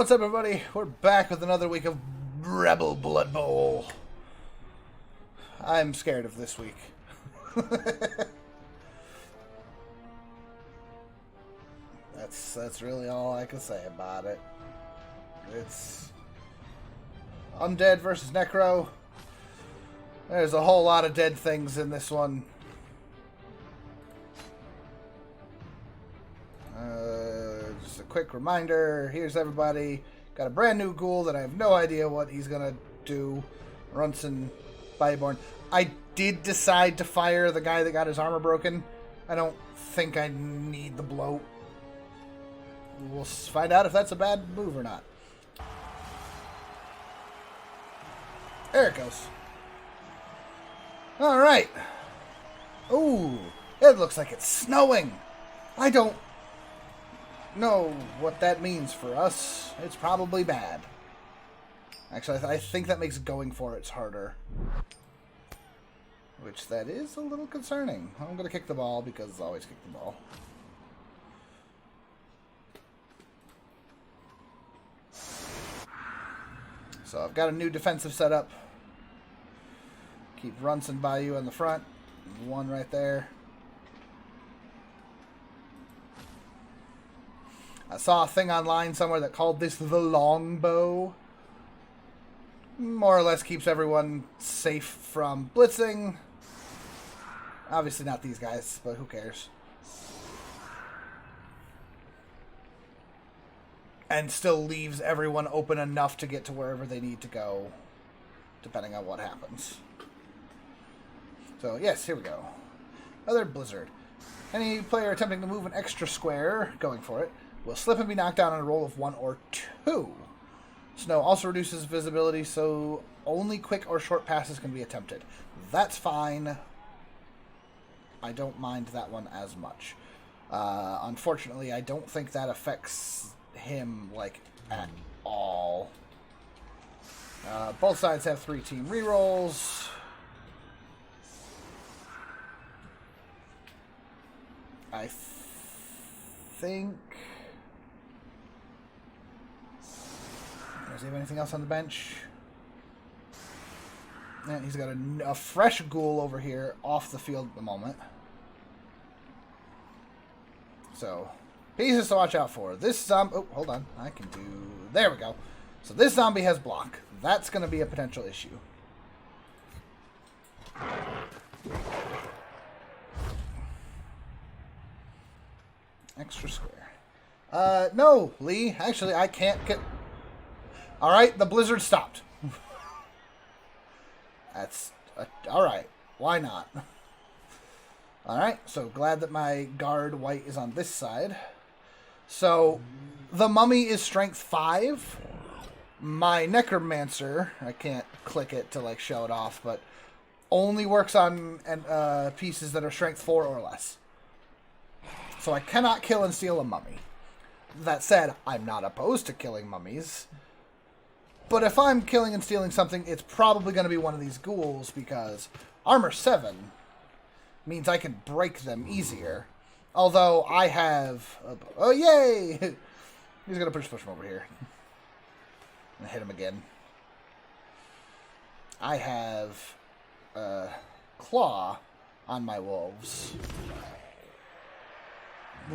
What's up, everybody? We're back with another week of Rebel Blood Bowl. I'm scared of this week. That's really all I can say about it. It's Undead versus Necro. There's a whole lot of dead things in this one. Just a quick reminder. Here's everybody. Got a brand new ghoul that I have no idea what he's gonna do. Runson Byborn. I did decide to fire the guy that got his armor broken. I don't think I need the bloat. We'll find out if that's a bad move or not. There it goes. Alright. Ooh, it looks like it's snowing. I don't know what that means for us. It's probably bad. Actually, I think that makes going for it harder. Which that is a little concerning. I'm going to kick the ball because I always kick the ball. So I've got a new defensive setup. Keep Runson by you in the front. One right there. I saw a thing online somewhere that called this the longbow. More or less keeps everyone safe from blitzing. Obviously not these guys, but who cares? And still leaves everyone open enough to get to wherever they need to go, depending on what happens. So, yes, here we go. Other blizzard. Any player attempting to move an extra square, going for it, will slip and be knocked down on a roll of 1 or 2. Snow also reduces visibility, so only quick or short passes can be attempted. That's fine. I don't mind that one as much. Unfortunately, I don't think that affects him, like, at all. Both sides have 3 team rerolls. I think... Does he have anything else on the bench? And he's got a fresh ghoul over here off the field at the moment. So, pieces to watch out for. This zombie... Oh, hold on. I can do... There we go. So this zombie has block. That's going to be a potential issue. Extra square. No, Lee. Actually, I can't get... Alright, the blizzard stopped. That's... Alright, why not? Alright, so glad that my guard white is on this side. So, the mummy is strength 5. My necromancer, I can't click it to like show it off, but only works on pieces that are strength 4 or less. So I cannot kill and steal a mummy. That said, I'm not opposed to killing mummies. But if I'm killing and stealing something, it's probably going to be one of these ghouls because armor 7 means I can break them easier. Although I have... Oh, yay! He's going to push him over here. And hit him again. I have Claw on my wolves.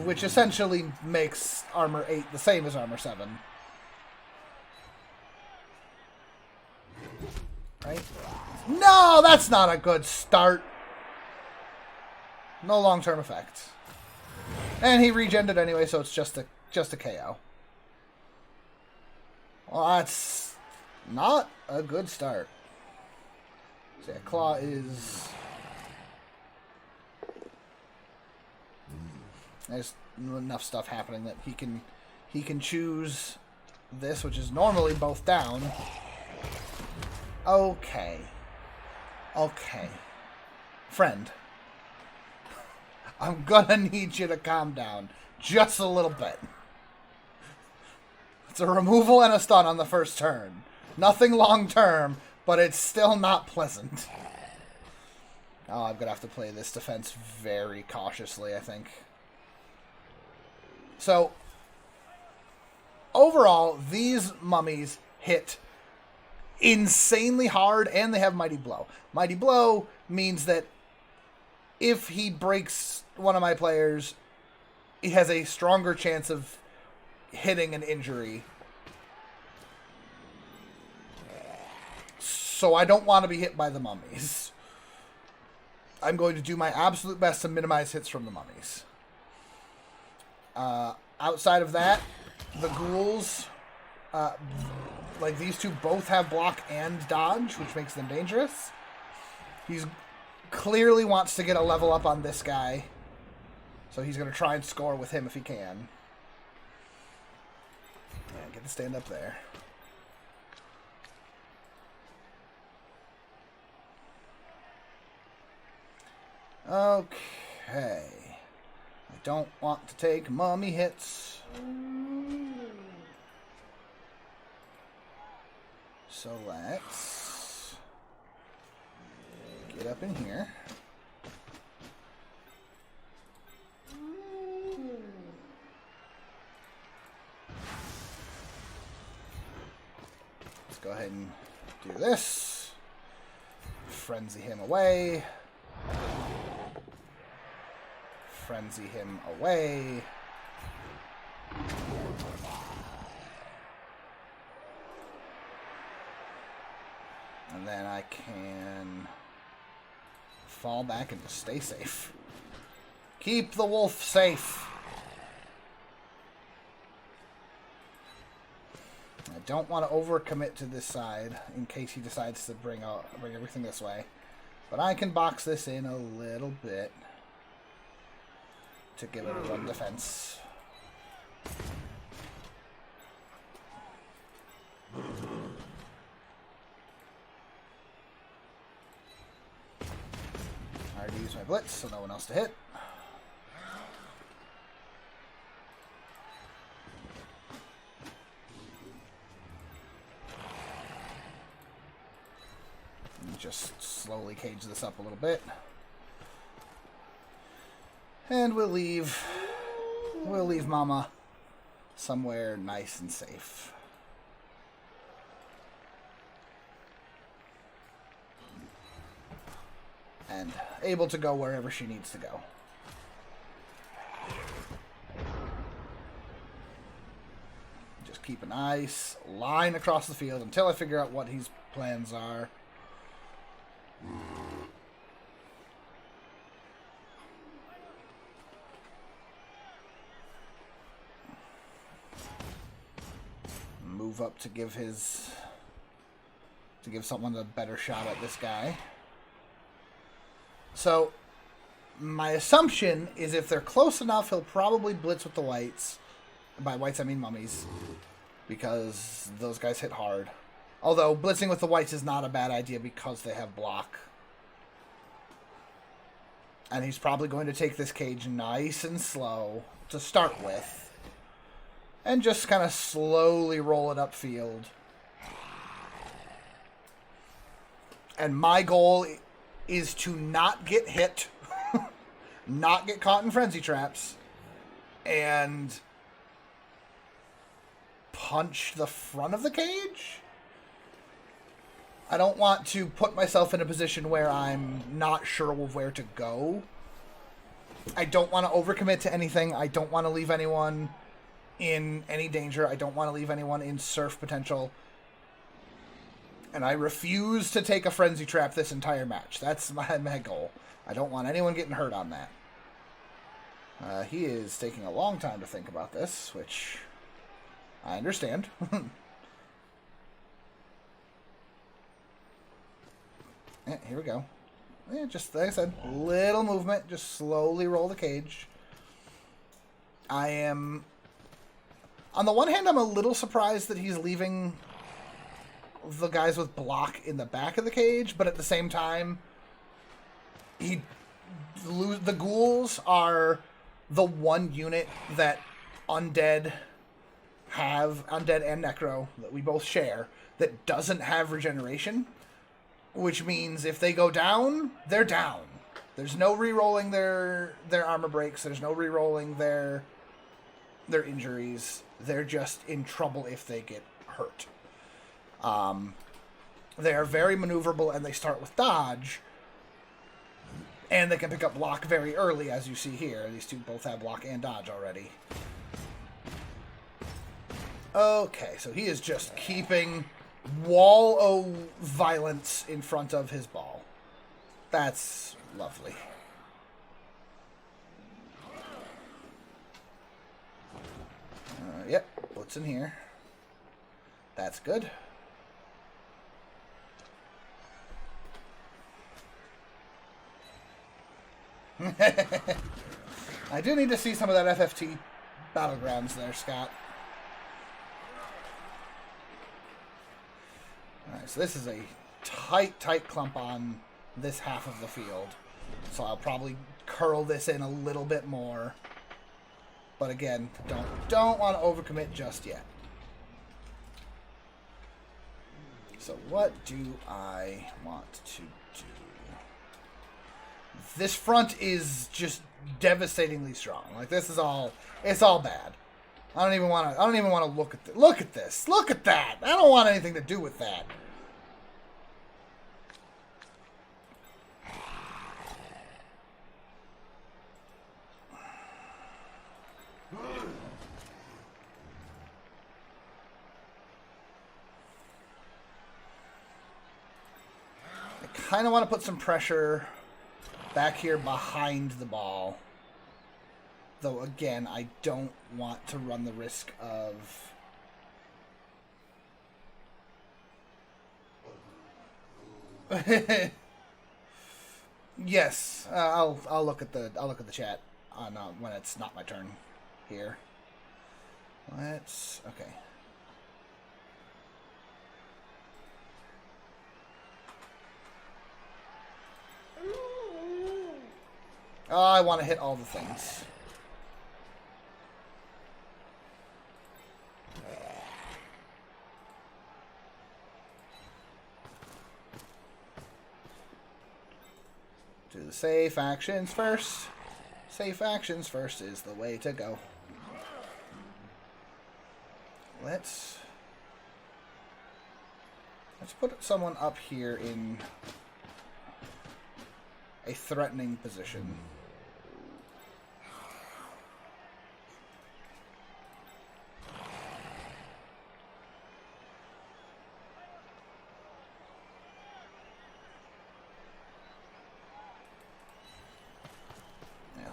Which essentially makes armor 8 the same as armor 7. Right? No, that's not a good start. No long-term effects. And he regened anyway, so it's just a KO. Well, that's not a good start. So yeah, Claw is... There's enough stuff happening that he can choose this, which is normally both down. Okay. Okay. Friend. I'm gonna need you to calm down. Just a little bit. It's a removal and a stun on the first turn. Nothing long term, but it's still not pleasant. Oh, I'm gonna have to play this defense very cautiously, I think. So, overall, these mummies hit insanely hard, and they have Mighty Blow. Mighty Blow means that if he breaks one of my players, he has a stronger chance of hitting an injury. So I don't want to be hit by the mummies. I'm going to do my absolute best to minimize hits from the mummies. Outside of that, the ghouls, like these two both have block and dodge, which makes them dangerous. He's clearly wants to get a level up on this guy, so he's going to try and score with him if he can. Yeah, get to stand up there. Okay. I don't want to take mummy hits. So let's get up in here. Let's go ahead and do this. Frenzy him away. Frenzy him away. And then I can fall back and just stay safe. Keep the wolf safe. I don't want to overcommit to this side in case he decides to bring everything this way. But I can box this in a little bit to give it a run defense. I already used my blitz, so no one else to hit. And just slowly cage this up a little bit. And we'll leave Mama somewhere nice and safe. And able to go wherever she needs to go. Just keep a nice line across the field until I figure out what his plans are. Move up to give someone a better shot at this guy. So my assumption is if they're close enough, he'll probably blitz with the whites. By whites, I mean mummies, because those guys hit hard. Although blitzing with the whites is not a bad idea because they have block. And he's probably going to take this cage nice and slow to start with. And just kind of slowly roll it upfield. And my goal is to not get hit, not get caught in frenzy traps, and punch the front of the cage. I don't want to put myself in a position where I'm not sure of where to go. I don't want to overcommit to anything. I don't want to leave anyone in any danger. I don't want to leave anyone in surf potential. And I refuse to take a frenzy trap this entire match. That's my goal. I don't want anyone getting hurt on that. He is taking a long time to think about this, which I understand. Yeah, here we go. Yeah, just like I said, little movement. Just slowly roll the cage. I am... On the one hand, I'm a little surprised that he's leaving the guys with block in the back of the cage, but at the same time, the ghouls are the one unit that Undead and Necro, that we both share, that doesn't have regeneration, which means if they go down, they're down. There's no re-rolling their armor breaks. There's no re-rolling their their injuries. They're just in trouble if they get hurt. They are very maneuverable, and they start with dodge. And they can pick up block very early, as you see here. These two both have block and dodge already. Okay, so he is just keeping wall of violence in front of his ball. That's lovely. Yep, what's in here? That's good. I do need to see some of that FFT Battlegrounds there, Scott. Alright, so this is a tight clump on this half of the field. So I'll probably curl this in a little bit more. But again, don't want to overcommit just yet. So what do I want to do? This front is just devastatingly strong. Like, this is all, it's all bad. I don't even want to look at this. Look at this. Look at that. I don't want anything to do with that. I kind of want to put some pressure back here behind the ball. Though, again, I don't want to run the risk of... Yes, I'll look at the chat on when it's not my turn here. Okay. Oh, I want to hit all the things. Do the safe actions first. Safe actions first is the way to go. Let's put someone up here in a threatening position.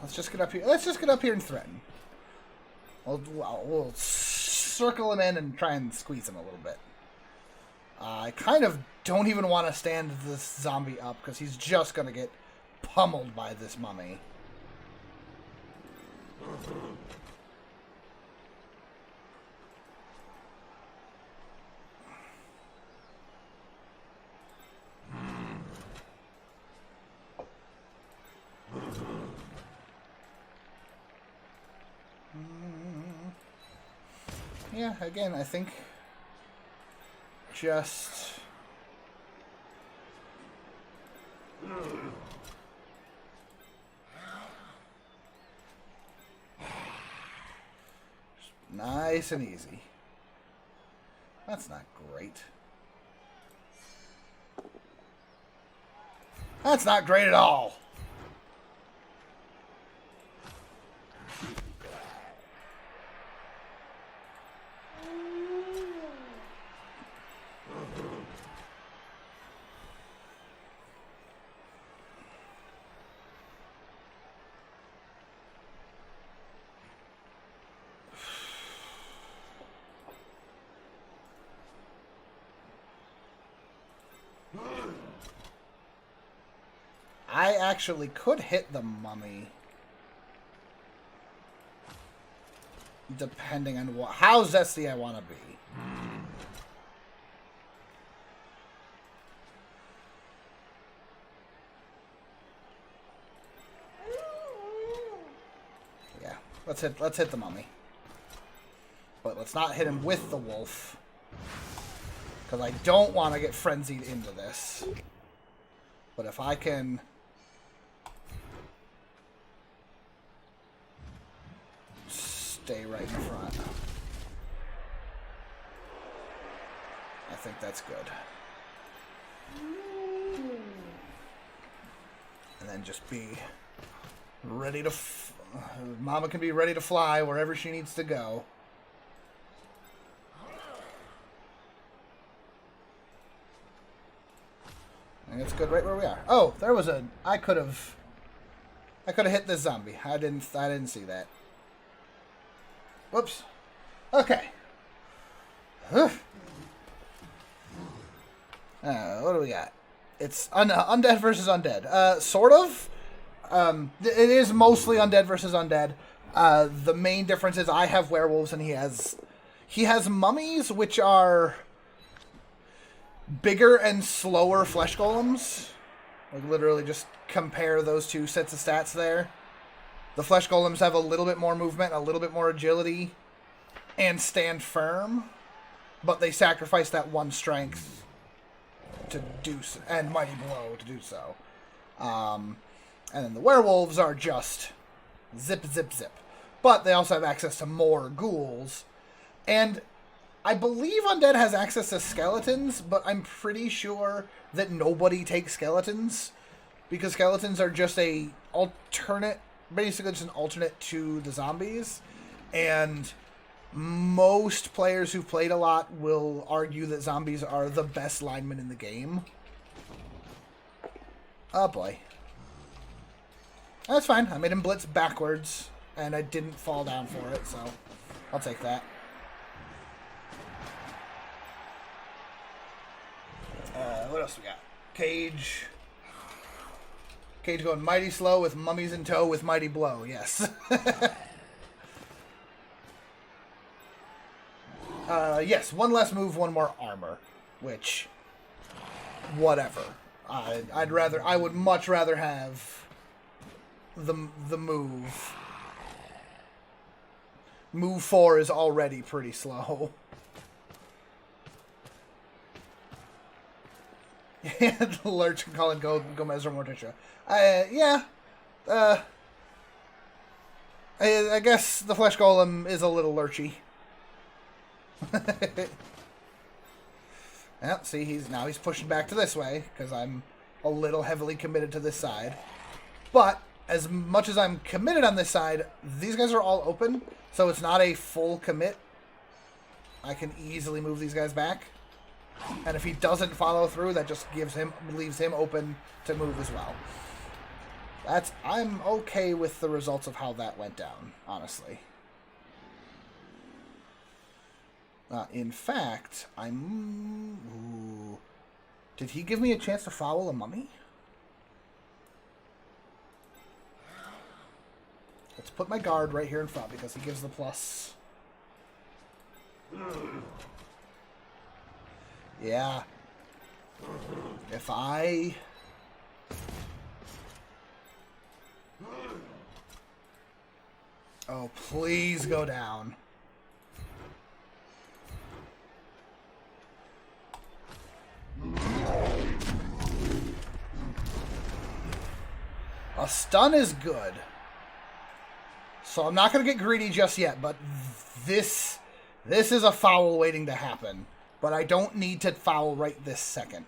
Let's just get up here. Let's just get up here and threaten. We'll circle him in and try and squeeze him a little bit. I kind of don't even want to stand this zombie up because he's just going to get pummeled by this mummy. Yeah, again, I think just... nice and easy. That's not great. That's not great at all. I actually could hit the mummy. Depending on how zesty I want to be. Yeah, let's hit the mummy. But let's not hit him with the wolf. Because I don't want to get frenzied into this. But if I can... stay right in front. I think that's good. And then just be ready to... Mama can be ready to fly wherever she needs to go. I think it's good right where we are. Oh, there was a... I could have hit this zombie. I didn't see that. Whoops. Okay. What do we got? It's undead versus undead. Sort of. It is mostly undead versus undead. The main difference is I have werewolves and he has mummies, which are bigger and slower flesh golems. Like literally just compare those two sets of stats there. The flesh golems have a little bit more movement, a little bit more agility, and stand firm, but they sacrifice that one strength to do so, and mighty blow to do so. And then the werewolves are just zip, zip, zip. But they also have access to more ghouls. And I believe Undead has access to skeletons, but I'm pretty sure that nobody takes skeletons. Because skeletons are just basically just an alternate to the zombies. And most players who've played a lot will argue that zombies are the best linemen in the game. Oh boy. That's fine. I made him blitz backwards, and I didn't fall down for it, so I'll take that. What else we got? Cage. Cage going mighty slow with mummies in tow with mighty blow. Yes. Yes, one less move, one more armor. Which, whatever. I would much rather have the move. Move 4 is already pretty slow. And Lurch can call it Gomez or Morticia. Yeah. I guess the Flesh Golem is a little lurchy. Yeah, see, he's pushing back to this way, because I'm a little heavily committed to this side. But, as much as I'm committed on this side, these guys are all open, so it's not a full commit. I can easily move these guys back. And if he doesn't follow through, that just leaves him open to move as well. I'm okay with the results of how that went down, honestly. In fact, ooh, did he give me a chance to foul a mummy? Let's put my guard right here in front because he gives the plus. Yeah. If I... Oh, please go down. A stun is good. So I'm not going to get greedy just yet, but this is a foul waiting to happen. But I don't need to foul right this second.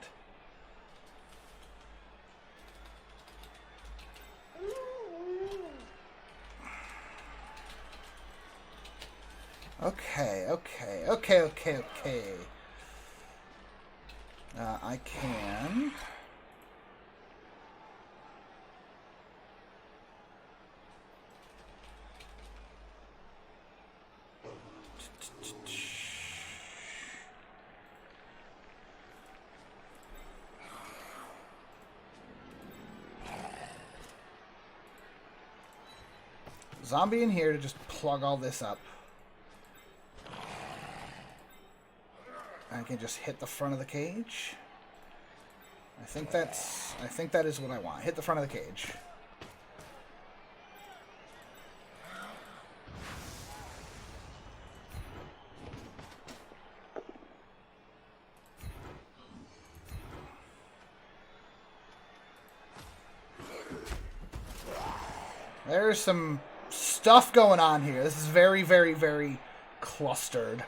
Okay. I can... Zombie in here to just plug all this up. I can just hit the front of the cage. I think that is what I want. Hit the front of the cage. There's some stuff going on here. This is very, very, very clustered.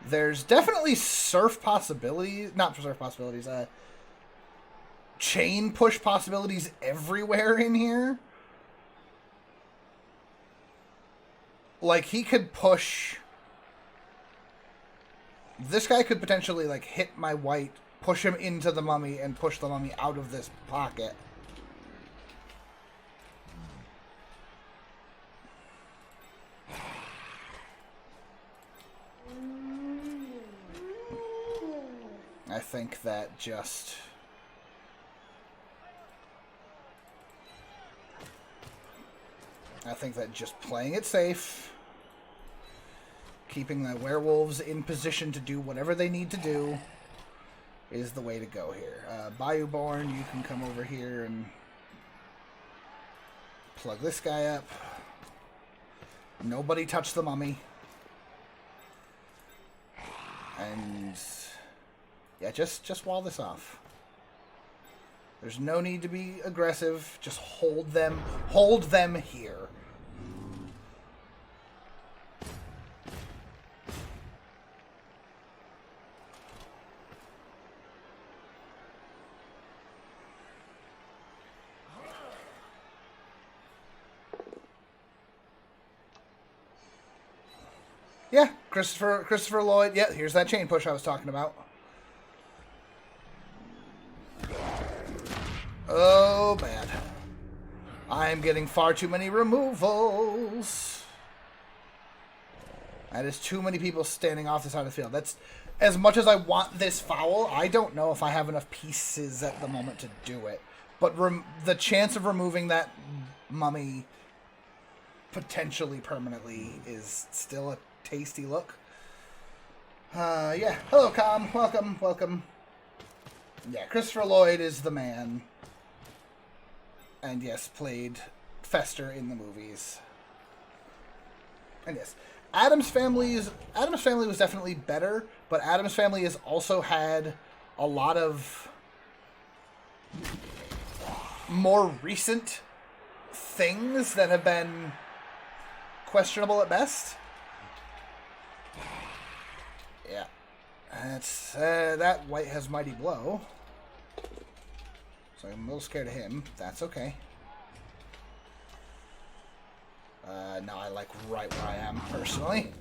There's definitely surf possibilities. Not surf possibilities. Chain push possibilities everywhere in here. Like, he could push... This guy could potentially, like, hit my white, push him into the mummy, and push the mummy out of this pocket. I think that just... playing it safe, keeping the werewolves in position to do whatever they need to do, is the way to go here. Bayouborn, you can come over here and plug this guy up. Nobody touch the mummy. And yeah, just wall this off. There's no need to be aggressive. Just hold them here. Yeah, Christopher Lloyd. Yeah, here's that chain push I was talking about. Oh, bad. I'm getting far too many removals. That is too many people standing off the side of the field. That's as much as I want this foul. I don't know if I have enough pieces at the moment to do it. But the chance of removing that mummy potentially permanently is still a tasty look. Yeah. Hello, Com. Welcome. Yeah, Christopher Lloyd is the man. And yes, played Fester in the movies. And yes, Addams Family was definitely better, but Addams Family has also had a lot of more recent things that have been questionable at best. Yeah. That's that white has Mighty Blow. So I'm a little scared of him. That's okay. No, I like right where I am, personally.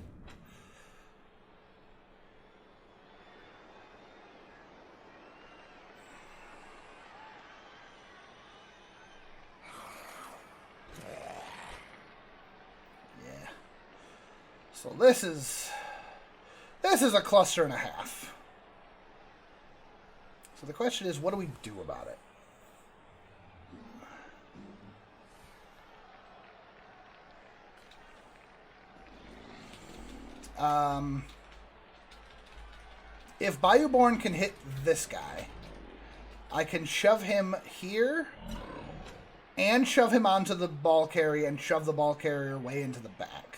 Yeah. So this is a cluster and a half. So the question is, what do we do about it? If Bayouborn can hit this guy, I can shove him here and shove him onto the ball carrier and shove the ball carrier way into the back,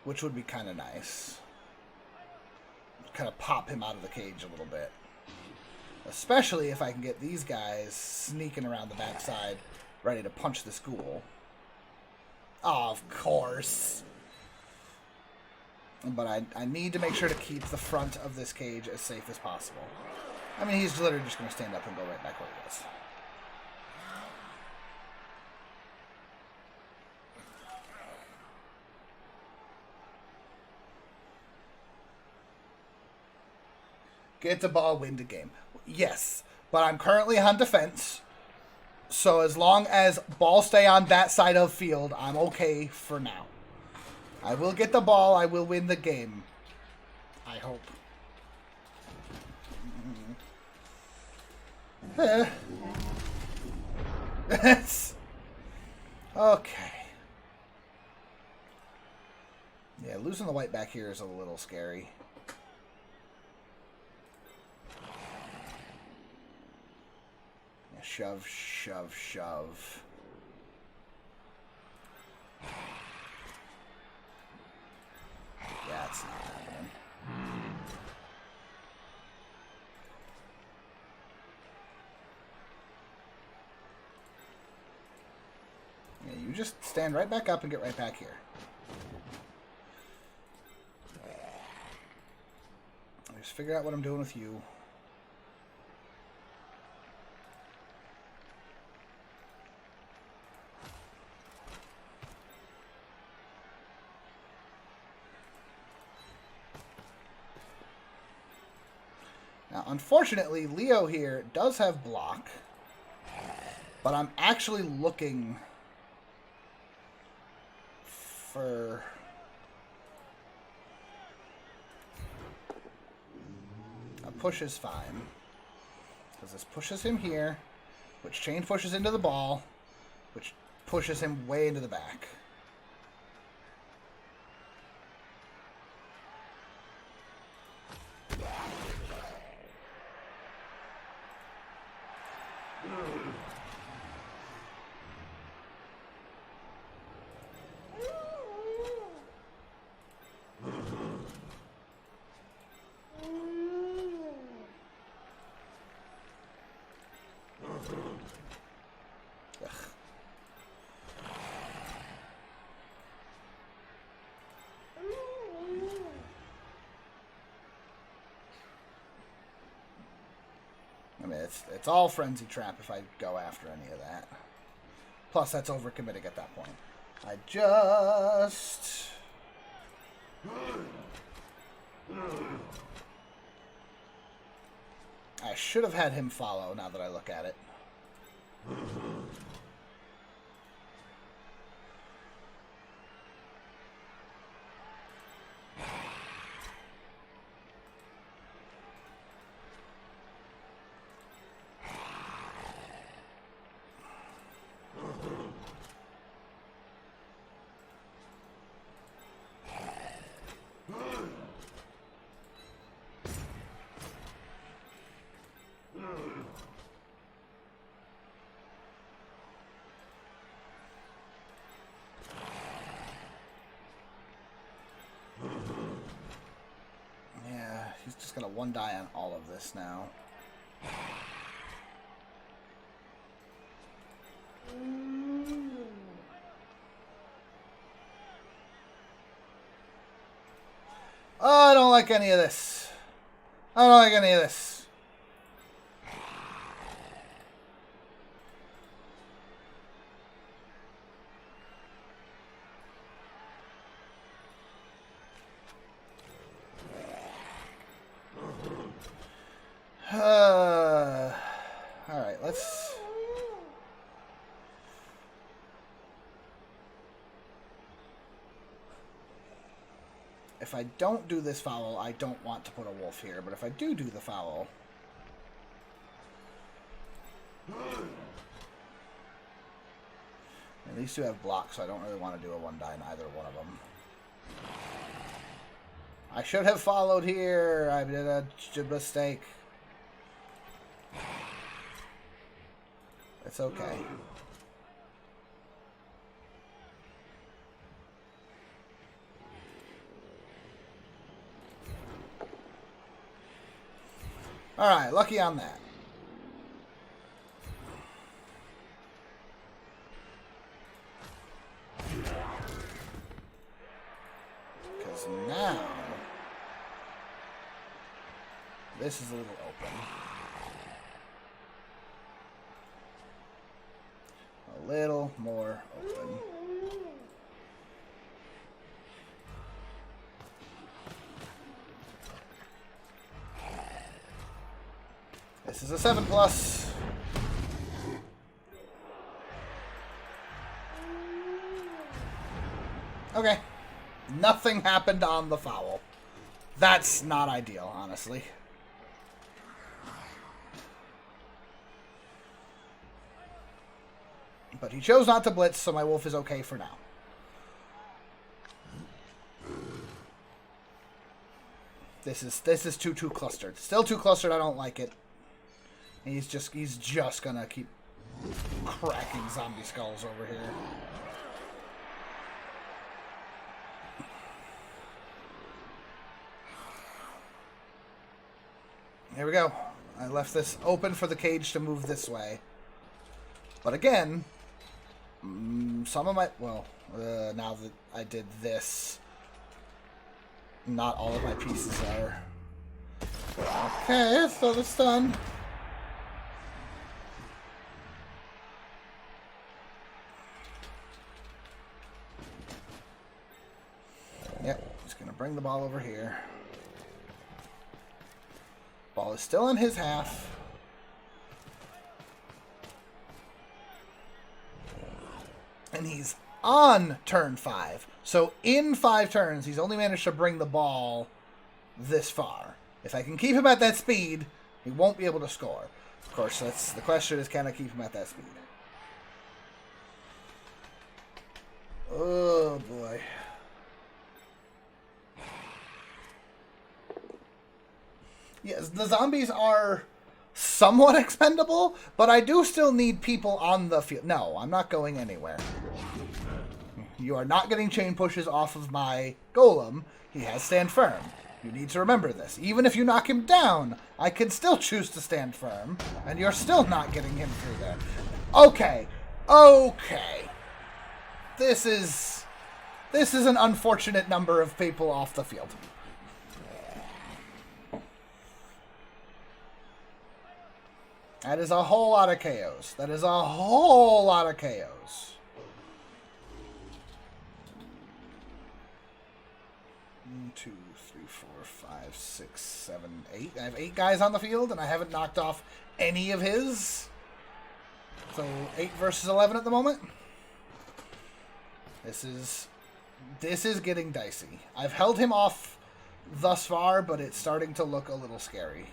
which would be kind of nice. Kind of pop him out of the cage a little bit. Especially if I can get these guys sneaking around the backside, ready to punch this ghoul. Oh, of course. But I need to make sure to keep the front of this cage as safe as possible. I mean, he's literally just going to stand up and go right back where he was. Get the ball, win the game. Yes, but I'm currently on defense. So as long as ball stay on that side of field, I'm okay for now. I will get the ball. I will win the game. I hope. Okay. Yeah, losing the white back here is a little scary. Yeah, shove, shove, shove. Yeah, it's not happening. You just stand right back up and get right back here. Just figure out what I'm doing with you. Now, unfortunately, Leo here does have block, but I'm actually looking for... A push is fine, because this pushes him here, which chain pushes into the ball, which pushes him way into the back. I mean, it's all Frenzy Trap if I go after any of that. Plus, that's overcommitting at that point. I just... I should have had him follow, now that I look at it. He's just going to one die on all of this now. Oh, I don't like any of this. I don't like any of this. Alright, let's... If I don't do this foul, I don't want to put a wolf here, but if I do the foul... And these two have blocks, so I don't really want to do a one die in either one of them. I should have followed here. I did a mistake. It's okay. Alright, lucky on that. Because now... this is a little open. A little more open. This is a 7+. Okay. Nothing happened on the foul. That's not ideal, honestly. But he chose not to blitz, so my wolf is okay for now. This is too clustered. Still too clustered. I don't like it. He's just gonna keep cracking zombie skulls over here. Here we go. I left this open for the cage to move this way. But again, Some of my... Well, now that I did this, not all of my pieces are... Okay, so it's done. Yep, just going to bring the ball over here. Ball is still in his half. And he's on turn 5. So in 5 turns, he's only managed to bring the ball this far. If I can keep him at that speed, he won't be able to score. Of course, that's the question is, can I keep him at that speed? Oh, boy. Yes, the zombies are somewhat expendable, but I do still need people on the field. No, I'm not going anywhere. You are not getting chain pushes off of my golem. He has stand firm. You need to remember this. Even if you knock him down, I can still choose to stand firm, and you're still not getting him through there. Okay. Okay. This is an unfortunate number of people off the field. That is a whole lot of KOs. That is a whole lot of KOs. 1, 2, 3, 4, 5, 6, 7, 8. I have 8 guys on the field, and I haven't knocked off any of his. So 8 versus 11 at the moment. This is getting dicey. I've held him off thus far, but it's starting to look a little scary.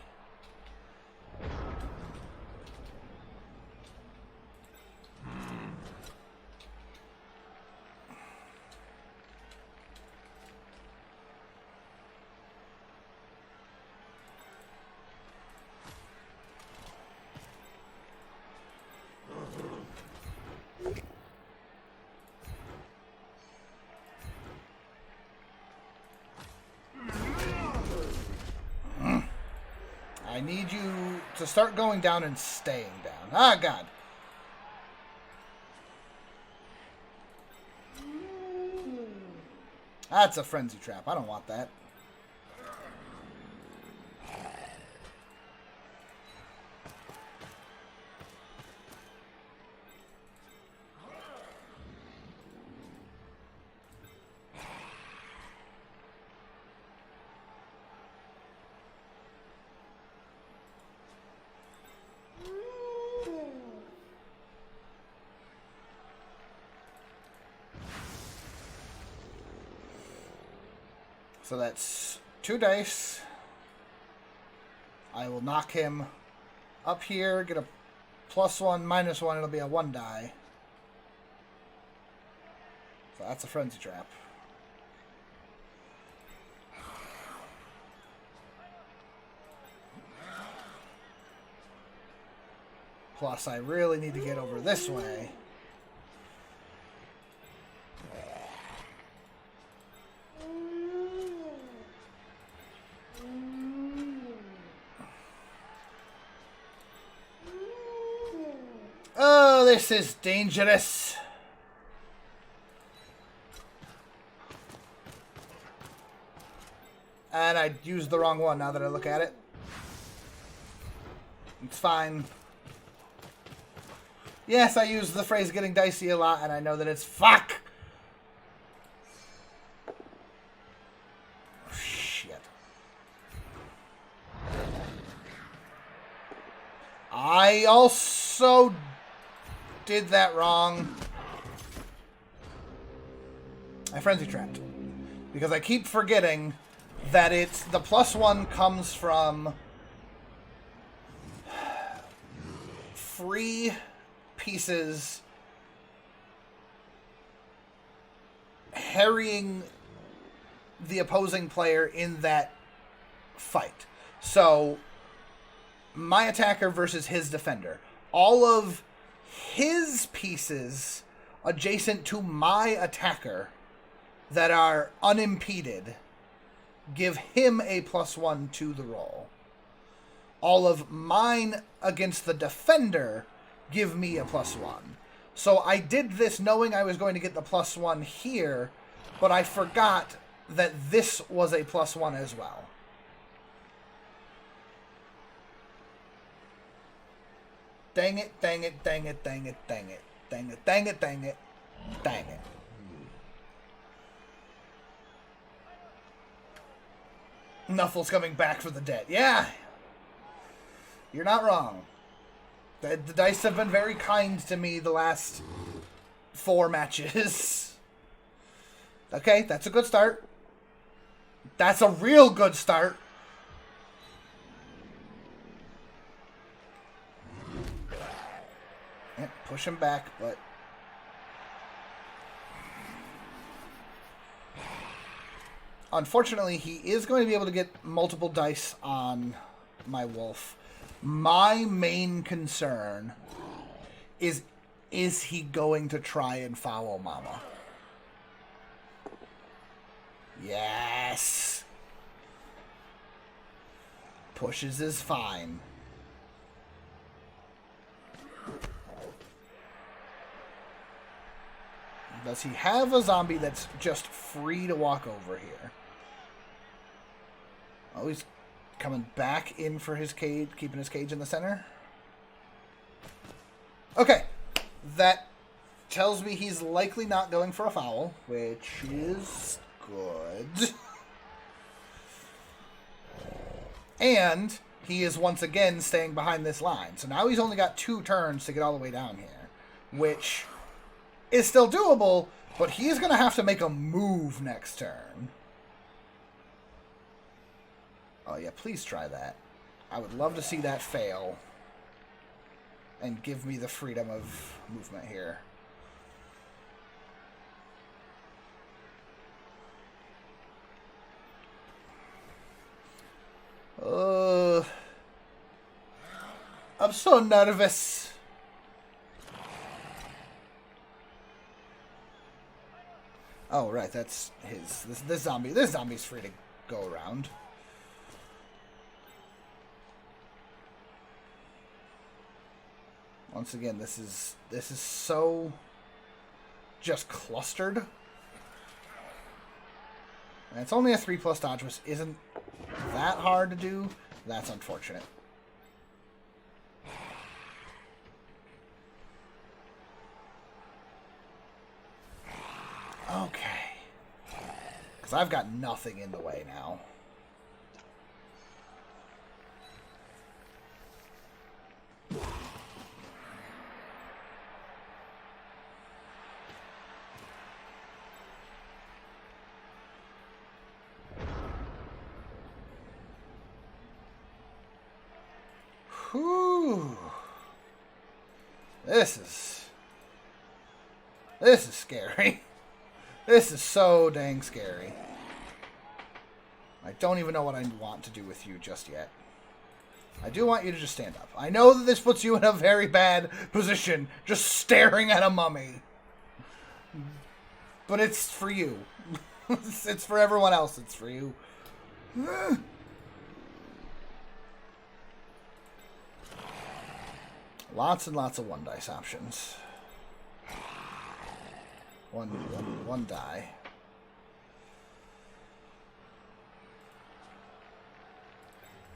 I need you to start going down and staying down. Ah, God. That's a frenzy trap. I don't want that. So that's 2 dice. I will knock him up here, get a +1, -1. It'll be a 1 die. So that's a frenzy trap. Plus, I really need to get over this way. Oh, this is dangerous. And I used the wrong one now that I look at it. It's fine. Yes, I use the phrase getting dicey a lot, and I know that it's fuck. Oh, shit. I also did that wrong. I frenzy trapped. Because I keep forgetting that it's the +1 comes from free pieces harrying the opposing player in that fight. So, my attacker versus his defender. All of his pieces adjacent to my attacker that are unimpeded give him a +1 to the roll. All of mine against the defender give me a +1. So I did this knowing I was going to get the +1 here, but I forgot that this was a +1 as well. Dang it, dang it, dang it, dang it, dang it, dang it, dang it, dang it, dang it. Nuffle's coming back for the debt. Yeah. You're not wrong. The dice have been very kind to me the last 4 matches. Okay, that's a good start. That's a real good start. Yeah, push him back, but... Unfortunately, he is going to be able to get multiple dice on my wolf. My main concern is he going to try and foul Mama? Yes! Pushes is fine. Does he have a zombie that's just free to walk over here? Oh, he's coming back in for his cage, keeping his cage in the center. Okay. That tells me he's likely not going for a foul, which is good. And he is once again staying behind this line. So now he's only got 2 turns to get all the way down here, which is still doable, but he's going to have to make a move next turn. Oh, yeah, please try that. I would love to see that fail and give me the freedom of movement here. I'm so nervous. Oh, right, that's his. This zombie's free to go around. Once again, this is so just clustered. And it's only a 3+ dodge, which isn't that hard to do. That's unfortunate. Okay. Because I've got nothing in the way now. Whew. This is scary. This is so dang scary. I don't even know what I want to do with you just yet. I do want you to just stand up. I know that this puts you in a very bad position, just staring at a mummy. But it's for you. It's for everyone else. It's for you. Lots and lots of 1 dice options. One die.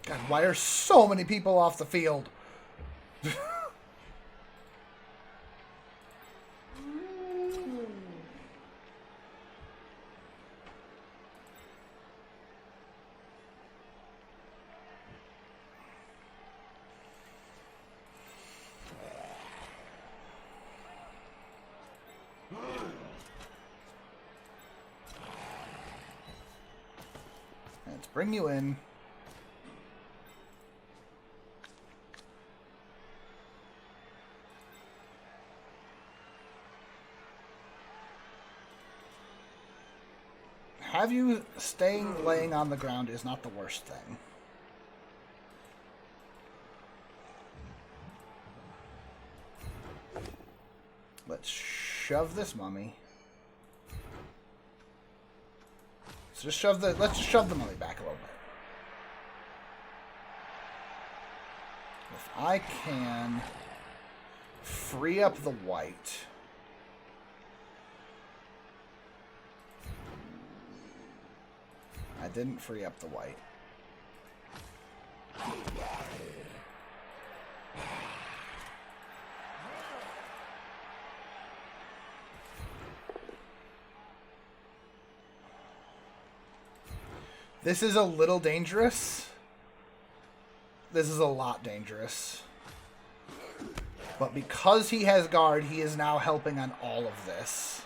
God, why are so many people off the field? Let's bring you in. Have you staying laying on the ground is not the worst thing. Let's shove this mummy. Let's just shove the mummy back a little bit. If I can free up the white. didn't free up the white. This is a little dangerous. This is a lot dangerous. But because he has guard, he is now helping on all of this.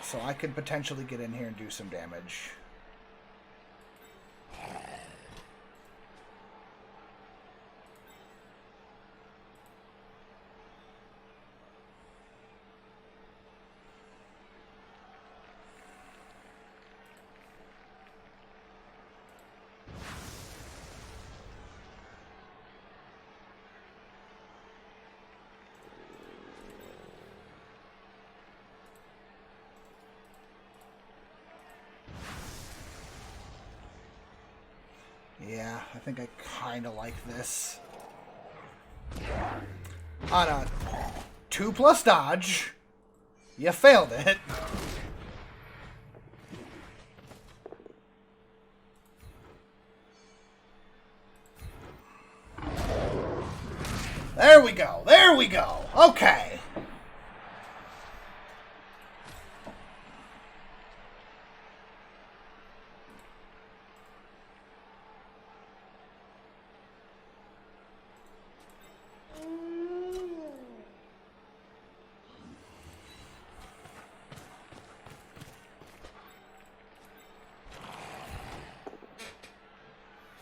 So I could potentially get in here and do some damage. Yeah, I think I kind of like this. On a 2+ dodge, you failed it. There we go. There we go. Okay.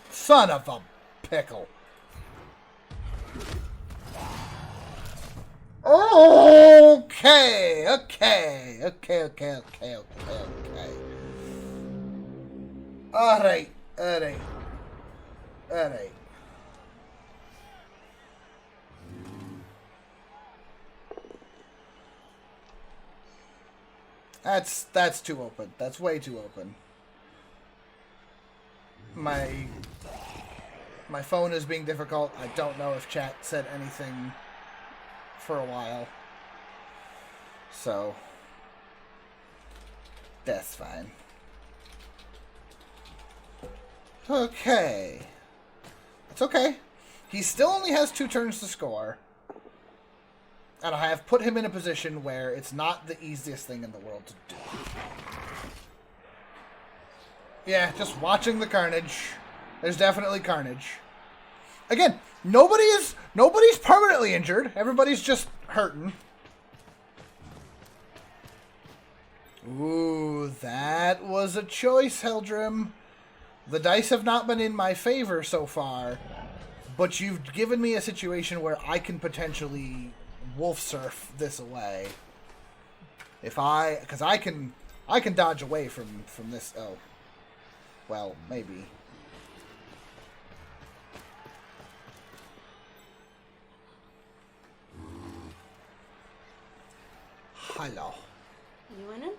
Son of a pickle. Okay. Alright. That's too open. That's way too open. My phone is being difficult. I don't know if chat said anything for a while. So that's fine. Okay. It's okay. He still only has 2 turns to score. And I have put him in a position where it's not the easiest thing in the world to do. Yeah, just watching the carnage. There's definitely carnage. Again, nobody's permanently injured. Everybody's just hurting. Ooh, that was a choice, Heldrim. The dice have not been in my favor so far, but you've given me a situation where I can potentially wolf surf this away. Because I can dodge away from this. Oh, well, maybe. Hello. You winning?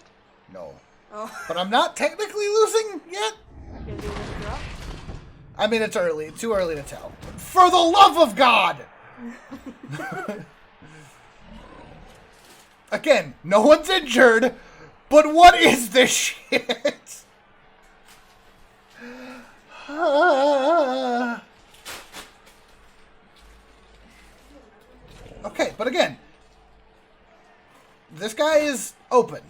No. Oh. But I'm not technically losing yet. You'll do this drop? I mean, it's early. Too early to tell. For the love of God! Again, no one's injured, but what is this shit? Okay, but again, this guy is open.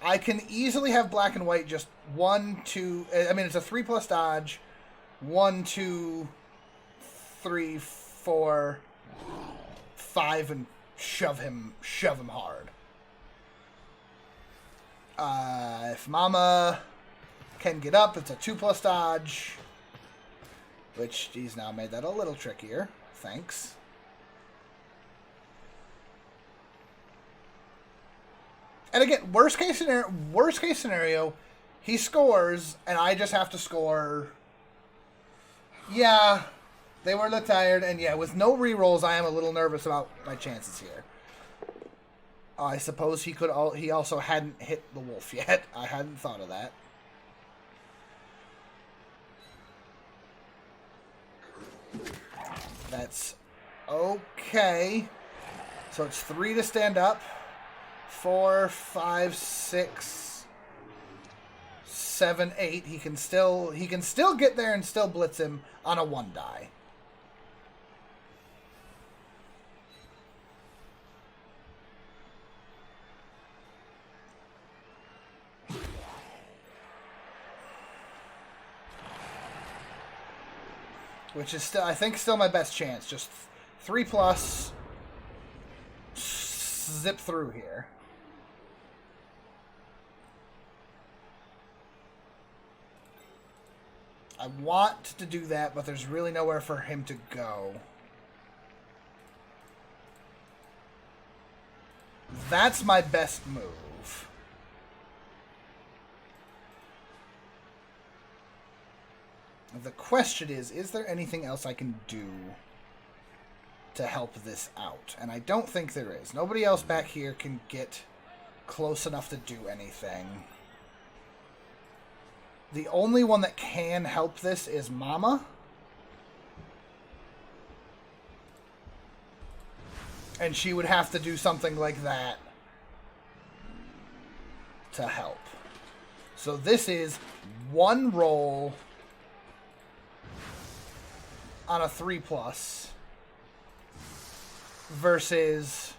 I can easily have black and white just 1, 2... I mean, it's a 3+ dodge. 1, 2, 3, 4, 5, and shove him hard. If Mama can get up, it's a 2+ dodge. Which, he's now made that a little trickier. Thanks. And again, worst case scenario, he scores, and I just have to score. Yeah, they were a little tired, and yeah, with no rerolls, I am a little nervous about my chances here. I suppose he also hadn't hit the wolf yet. I hadn't thought of that. That's okay. So it's 3 to stand up. 4, 5, 6, 7, 8. He can still get there and still blitz him on a 1 die. Which is still, I think, still my best chance. Just 3+, zip through here. I want to do that, but there's really nowhere for him to go. That's my best move. The question is there anything else I can do to help this out? And I don't think there is. Nobody else back here can get close enough to do anything. The only one that can help this is Mama. And she would have to do something like that to help. So this is 1 roll on a 3+ versus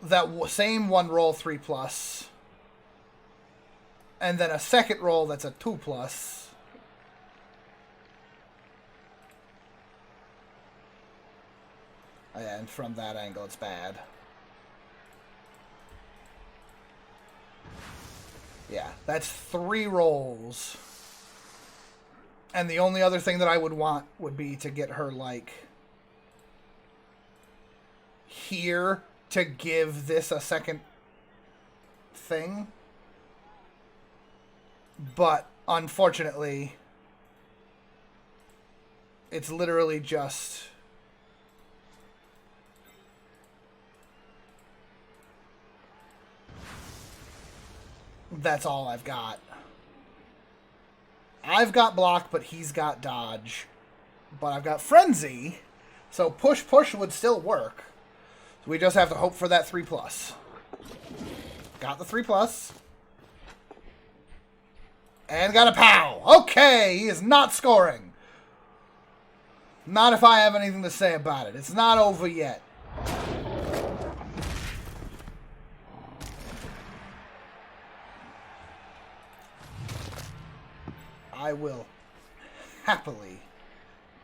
that same 1 roll 3+, and then a second roll that's a 2+. And from that angle, it's bad. Yeah, that's 3 rolls. And the only other thing that I would want would be to get her, like, here to give this a second thing. But, unfortunately, it's literally just... That's all I've got. I've got block, but he's got dodge. But I've got frenzy, so push would still work. So we just have to hope for that 3+. Got the 3+. And got a POW. Okay, he is not scoring. Not if I have anything to say about it. It's not over yet. I will happily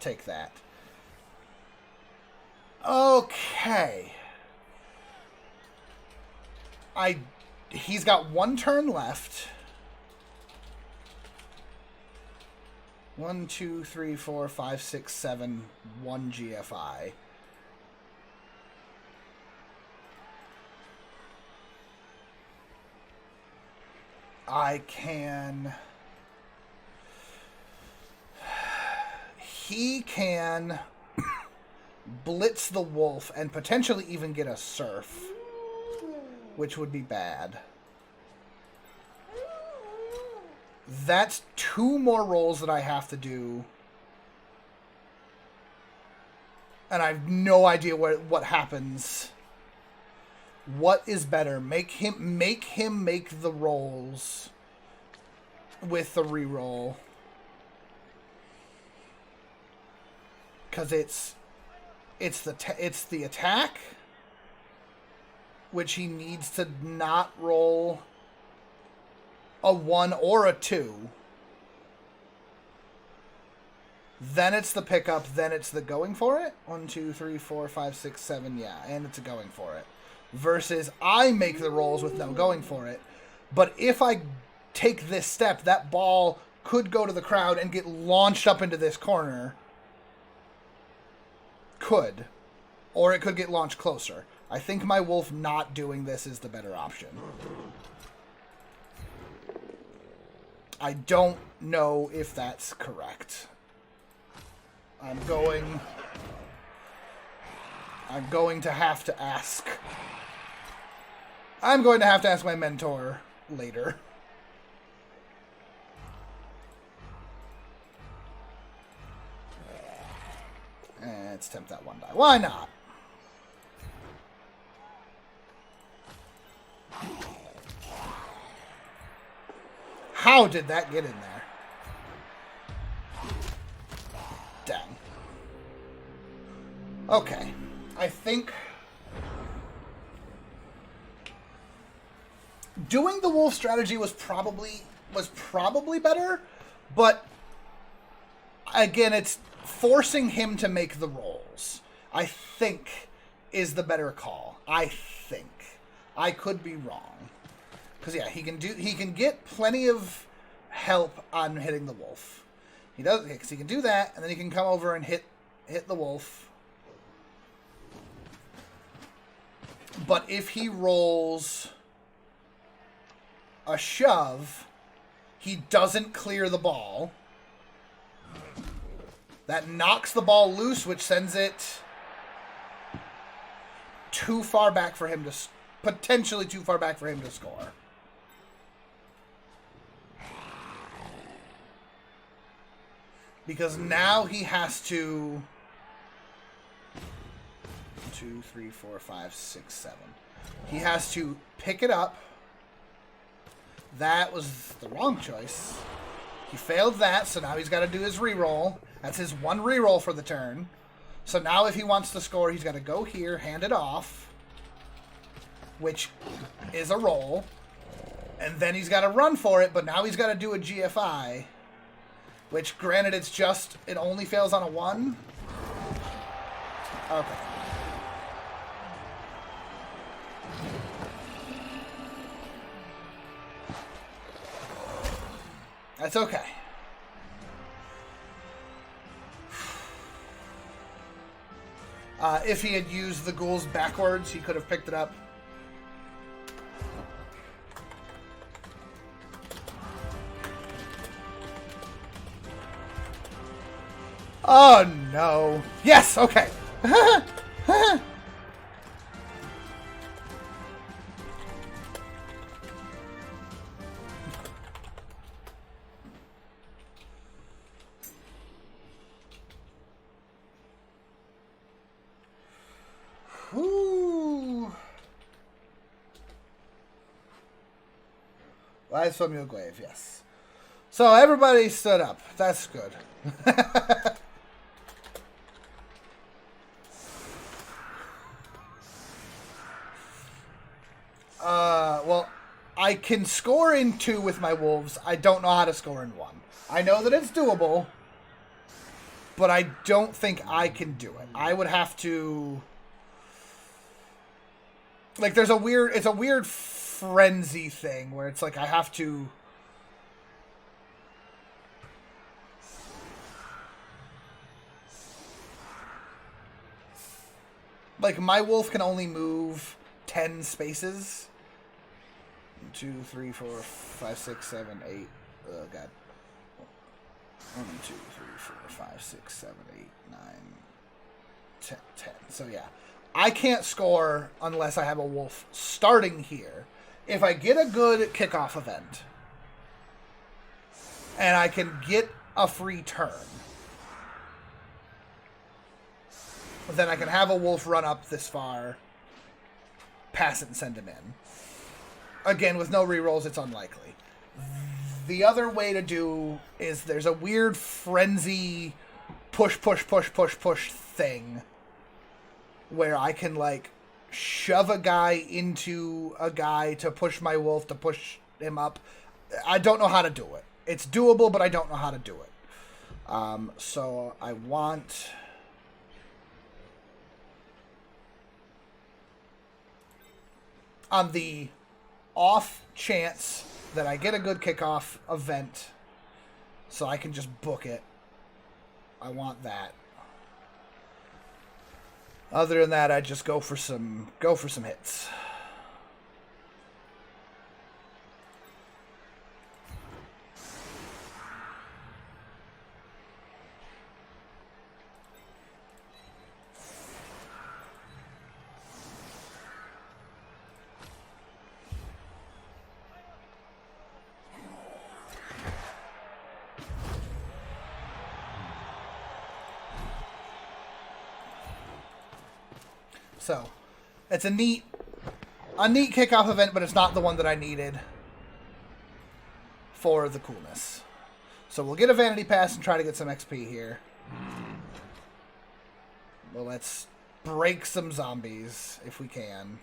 take that. Okay. He's got 1 turn left. 1, 2, 3, 4, 5, 6, 7, 1 GFI. I can... He can blitz the wolf and potentially even get a surf, which would be bad. That's 2 more rolls that I have to do. And I have no idea what happens. What is better? Make him make the rolls with the reroll. Because it's the attack, which he needs to not roll a 1 or a 2. Then it's the pickup, then it's the going for it. 1, 2, 3, 4, 5, 6, 7, yeah, and it's a going for it. Versus I make the rolls with no going for it. But if I take this step, that ball could go to the crowd and get launched up into this corner. Could. Or it could get launched closer. I think my wolf not doing this is the better option. I don't know if that's correct. I'm going to have to ask. I'm going to have to ask my mentor later. Let's attempt that 1 die. Why not? How did that get in there? Dang. Okay. I think doing the wolf strategy was probably better, but again, it's forcing him to make the rolls. I think is the better call. I think. I could be wrong. Because yeah, he can get plenty of help on hitting the wolf. He does, because he can do that, and then he can come over and hit the wolf. But if he rolls a shove, he doesn't clear the ball. That knocks the ball loose, which sends it too far back for him to... potentially too far back for him to score. Because now he has to... 2, 3, 4, 5, 6, 7. He has to pick it up. That was the wrong choice. He failed that, so now he's got to do his reroll. That's his one reroll for the turn. So now if he wants to score, he's got to go here, hand it off, which is a roll. And then he's got to run for it, but now he's got to do a GFI, which, granted, it only fails on a 1. Okay. That's okay. If he had used the ghouls backwards, he could have picked it up. Oh, no. Yes, okay. Lies from your grave, yes. So everybody stood up. That's good. Well, I can score in 2 with my wolves. I don't know how to score in 1. I know that it's doable, but I don't think I can do it. I would have to... Like, it's a weird frenzy thing where it's like I have to... Like, my wolf can only move 10 spaces. 2, 3, 4, 5, 6, 7, 8. Oh, God. 1, 2, 3, 4, 5, 6, 7, 8, 9, 10. So, yeah. I can't score unless I have a wolf starting here. If I get a good kickoff event, and I can get a free turn, then I can have a wolf run up this far, pass it, and send him in. Again, with no rerolls, it's unlikely. The other way to do is there's a weird frenzy push thing where I can, like, shove a guy into a guy to push my wolf to push him up. I don't know how to do it. It's doable, but I don't know how to do it. So I want... On the off chance that I get a good kickoff event so I can just book it, I want that. Other than that, I just go for some hits. So, it's a neat kickoff event, but it's not the one that I needed for the coolness. So we'll get a vanity pass and try to get some XP here. Well, let's break some zombies if we can.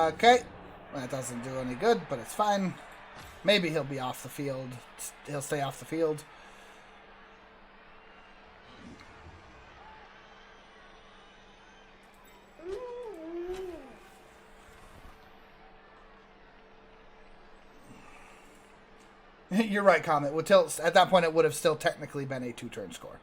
Okay. That doesn't do any good, but it's fine. Maybe he'll be off the field. He'll stay off the field. You're right, Comet. At that point, it would have still technically been a 2-turn score.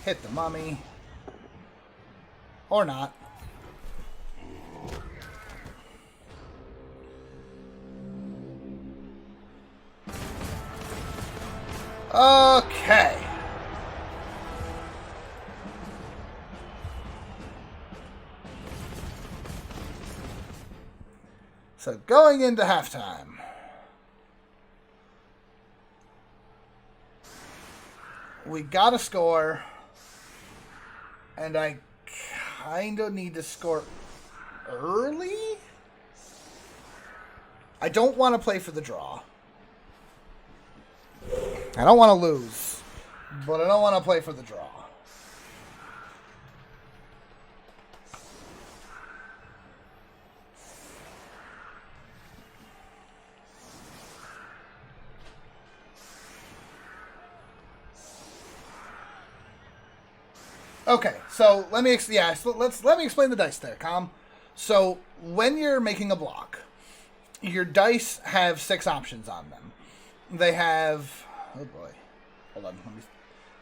Hit the mummy. Or not. Okay. So going into halftime. We got to score. And I kind of need to score early? I don't want to play for the draw. I don't want to lose. But I don't want to play for the draw. Okay, so let me explain the dice there, Calm. So when you're making a block, your dice have 6 options on them. They have, oh boy, hold on, let me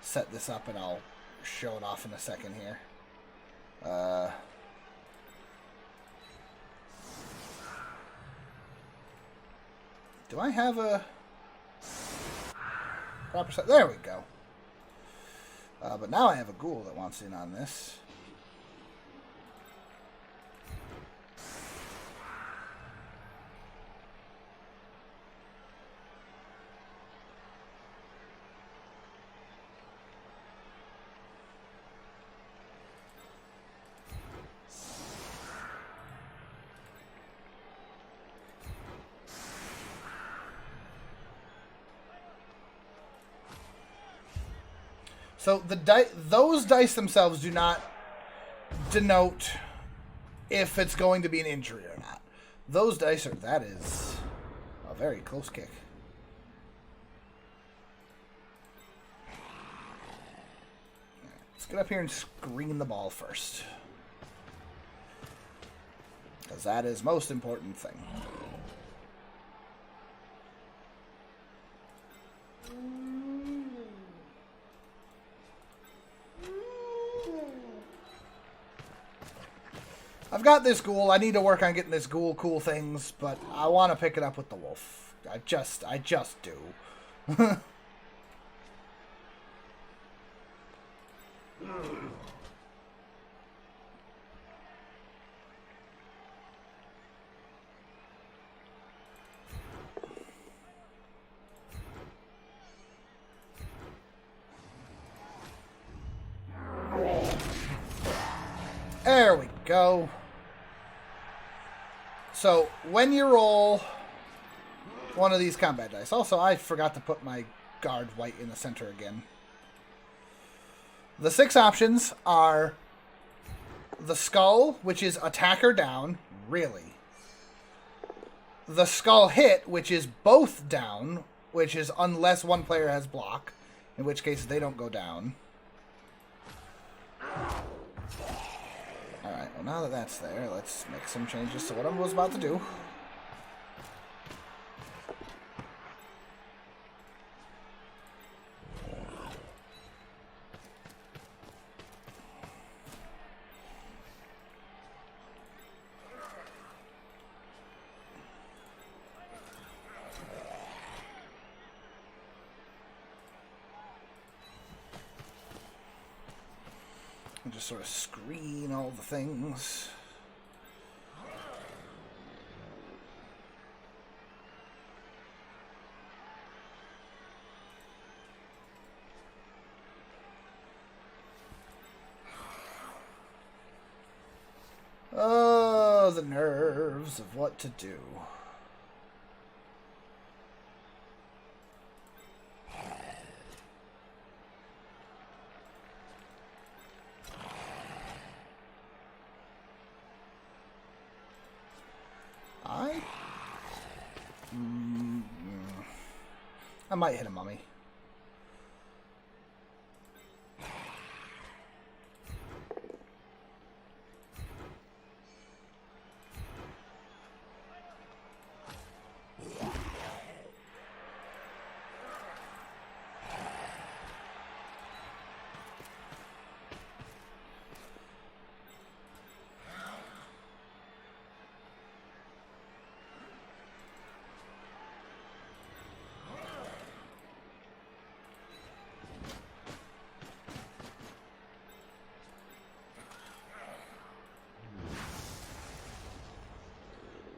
set this up and I'll show it off in a second here. Do I have a proper set? There we go. But now I have a ghoul that wants in on this. So those dice themselves do not denote if it's going to be an injury or not. Those dice are, that is a very close kick. Let's get up here and screen the ball first. Because that is most important thing. I've got this ghoul. I need to work on getting this ghoul cool things, but I want to pick it up with the wolf. I just do. There we go. So, when you roll one of these combat dice. Also, I forgot to put my guard white in the center again. The 6 options are the skull, which is attacker down, really. The skull hit, which is both down, which is unless one player has block, in which case they don't go down. Alright, well now that that's there, let's make some changes to what I was about to do. And just sort of screen all the things. Oh, the nerves of what to do. I might hit a mummy.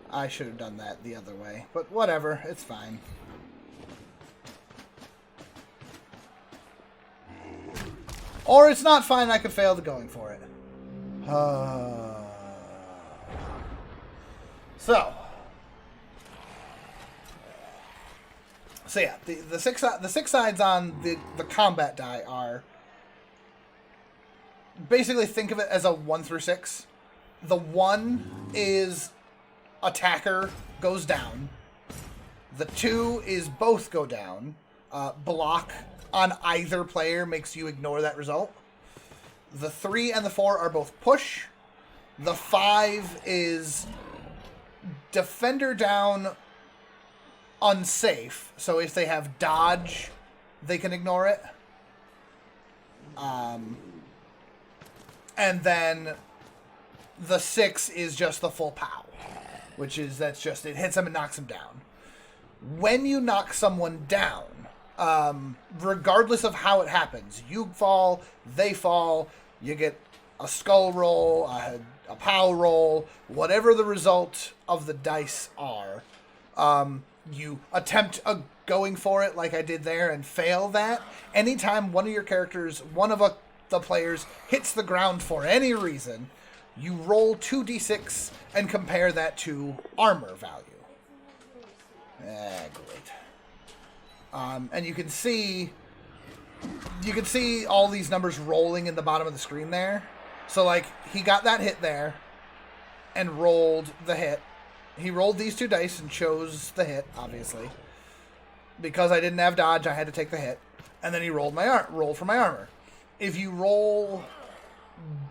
I should have done that the other way, but whatever, it's fine. Or it's not fine, I could fail to going for it. So yeah, the six sides on the combat die are basically, think of it as a 1 through 6. The 1 is attacker goes down. The 2 is both go down. Block on either player makes you ignore that result. The 3 and the 4 are both push. The 5 is defender down, unsafe. So if they have dodge, they can ignore it. And then the 6 is just the full pow. Which is, it hits them and knocks them down. When you knock someone down, regardless of how it happens, you fall, they fall, you get a skull roll, a pow roll, whatever the result of the dice are, you attempt going for it like I did there and fail that. Anytime one of your characters, one of the players, hits the ground for any reason, you roll 2d6 and compare that to armor value. Great. And you can see all these numbers rolling in the bottom of the screen there. So, like, he got that hit there and rolled the hit. He rolled these 2 dice and chose the hit, obviously. Because I didn't have dodge, I had to take the hit. And then he rolled roll for my armor. If you roll,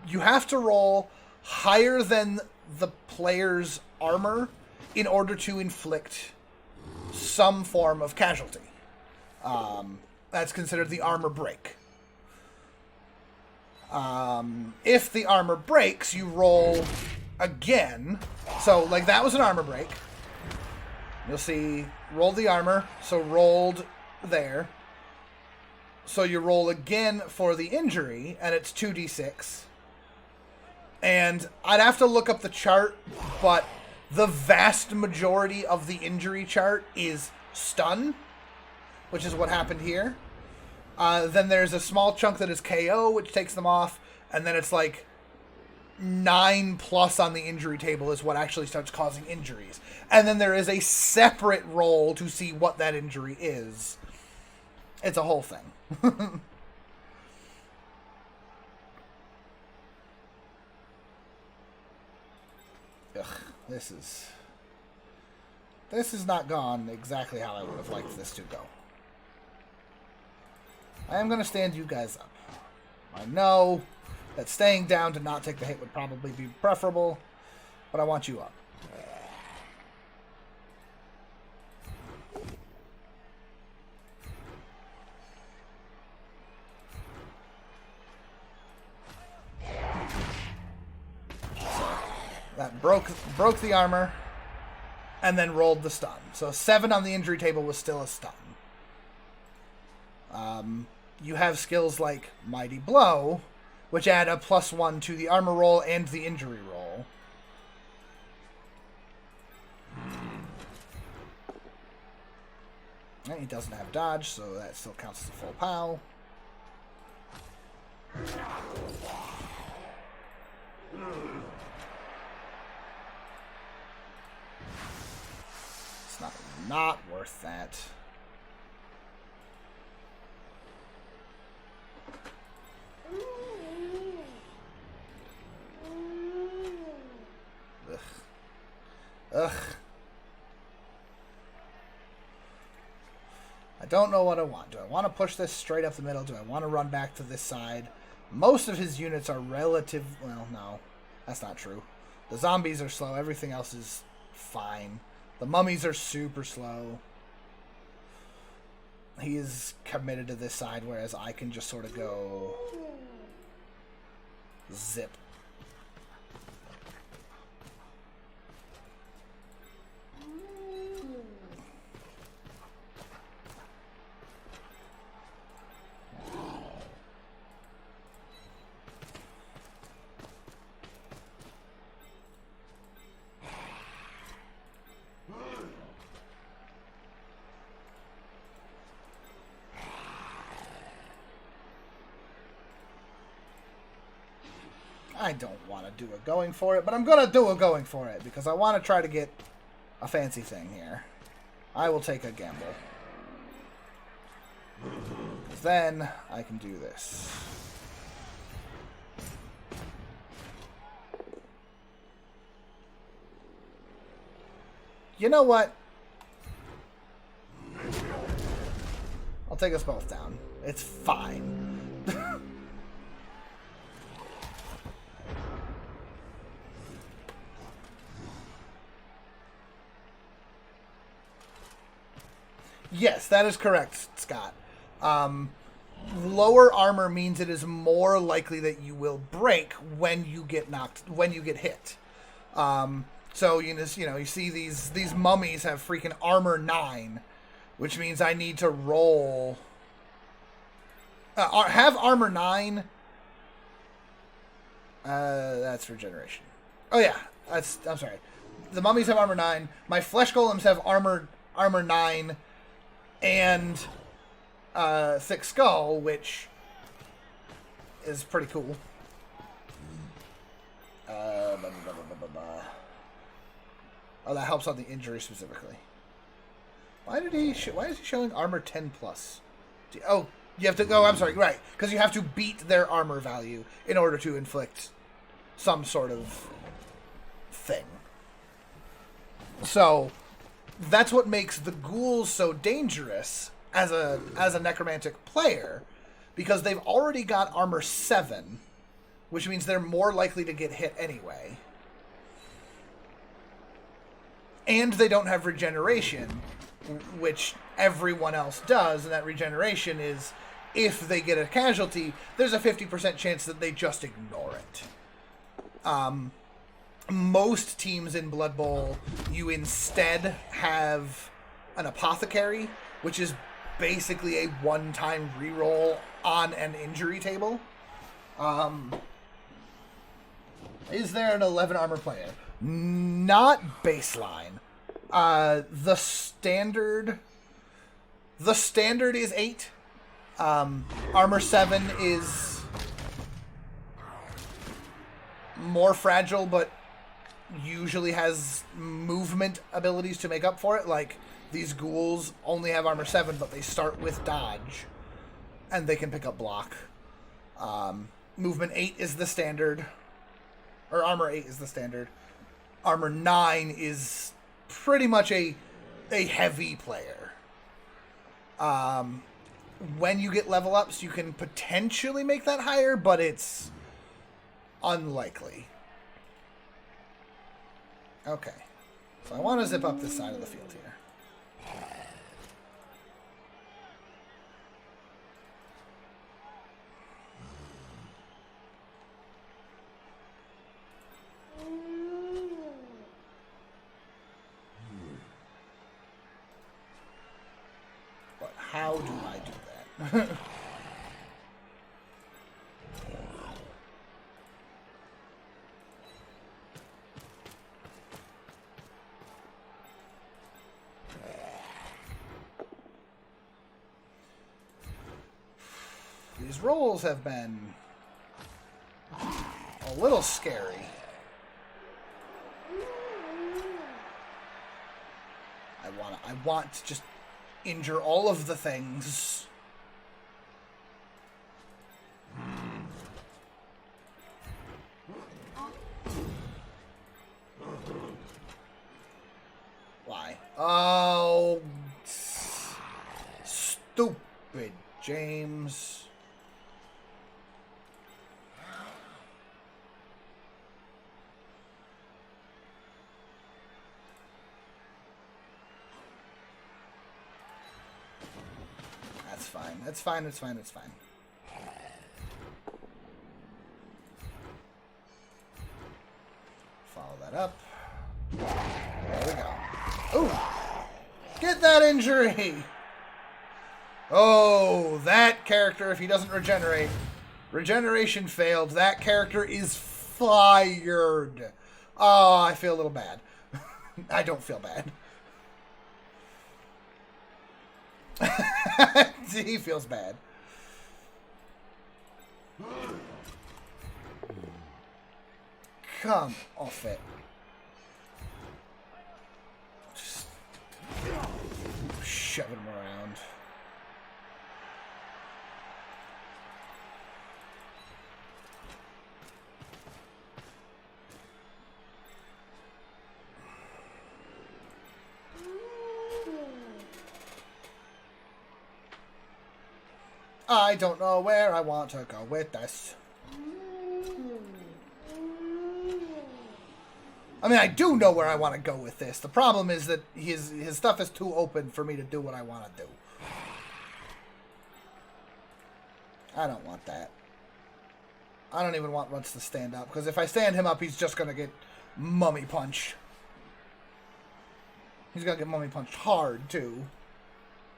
you have to roll higher than the player's armor in order to inflict some form of casualty. That's considered the armor break. If the armor breaks, you roll again. So, like, that was an armor break. You'll see, rolled the armor, so rolled there. So you roll again for the injury, and it's 2d6. And I'd have to look up the chart, but the vast majority of the injury chart is stun, which is what happened here. Then there's a small chunk that is KO, which takes them off, and then it's like 9+ on the injury table is what actually starts causing injuries. And then there is a separate roll to see what that injury is. It's a whole thing. This is not gone exactly how I would have liked this to go. I am going to stand you guys up. I know that staying down to not take the hit would probably be preferable, but I want you up. That broke the armor, and then rolled the stun. So 7 on the injury table was still a stun. You have skills like Mighty Blow, which add a +1 to the armor roll and the injury roll. And he doesn't have dodge, so that still counts as a full POW. It's not worth that. Ugh. I don't know what I want. Do I want to push this straight up the middle? Do I want to run back to this side? Most of his units are relative... Well, no. That's not true. The zombies are slow. Everything else is fine. The mummies are super slow. He is committed to this side, whereas I can just sort of go... zip. I don't want to do a going for it, but I'm going to do a going for it because I want to try to get a fancy thing here. I will take a gamble. Then I can do this. You know what? I'll take us both down. It's fine. Yes, that is correct, Scott. Lower armor means it is more likely that you will break when you get hit. So you see these mummies have freaking armor 9, which means I need to roll. Have armor 9. That's regeneration. Oh yeah, I'm sorry. The mummies have armor 9. My flesh golems have armor 9. And thick skull, which is pretty cool. Oh, that helps on the injury specifically. Why is he showing armor 10 plus? Oh, you have to go. I'm sorry, right? Because you have to beat their armor value in order to inflict some sort of thing. So. That's what makes the ghouls so dangerous as a necromantic player, because they've already got armor 7, which means they're more likely to get hit anyway. And they don't have regeneration, which everyone else does, and that regeneration is, if they get a casualty, there's a 50% chance that they just ignore it. Most teams in Blood Bowl, you instead have an apothecary, which is basically a one-time reroll on an injury table. Is there an 11 armor player? Not baseline. The standard is 8. Armor 7 is more fragile, but usually has movement abilities to make up for it. Like, these ghouls only have armor 7, but they start with dodge, and they can pick up block. Movement 8 is the standard, or armor 8 is the standard. armor 9 is pretty much a heavy player. When you get level ups, you can potentially make that higher, but it's unlikely. Okay. So I want to zip up this side of the field here. But how do I do that? These rolls have been a little scary. I want to just injure all of the things. Why? Oh, stupid James. It's fine. It's fine. Follow that up. There we go. Ooh! Get that injury! Oh, that character, if he doesn't regenerate, regeneration failed. That character is fired. Oh, I feel a little bad. I don't feel bad. He feels bad. Come off it. Just shoving him around. I don't know where I want to go with this. I mean, I do know where I want to go with this. The problem is that his stuff is too open for me to do what I want to do. I don't want that. I don't even want Runtz to stand up, because if I stand him up, he's just going to get mummy punched. He's going to get mummy punched hard, too.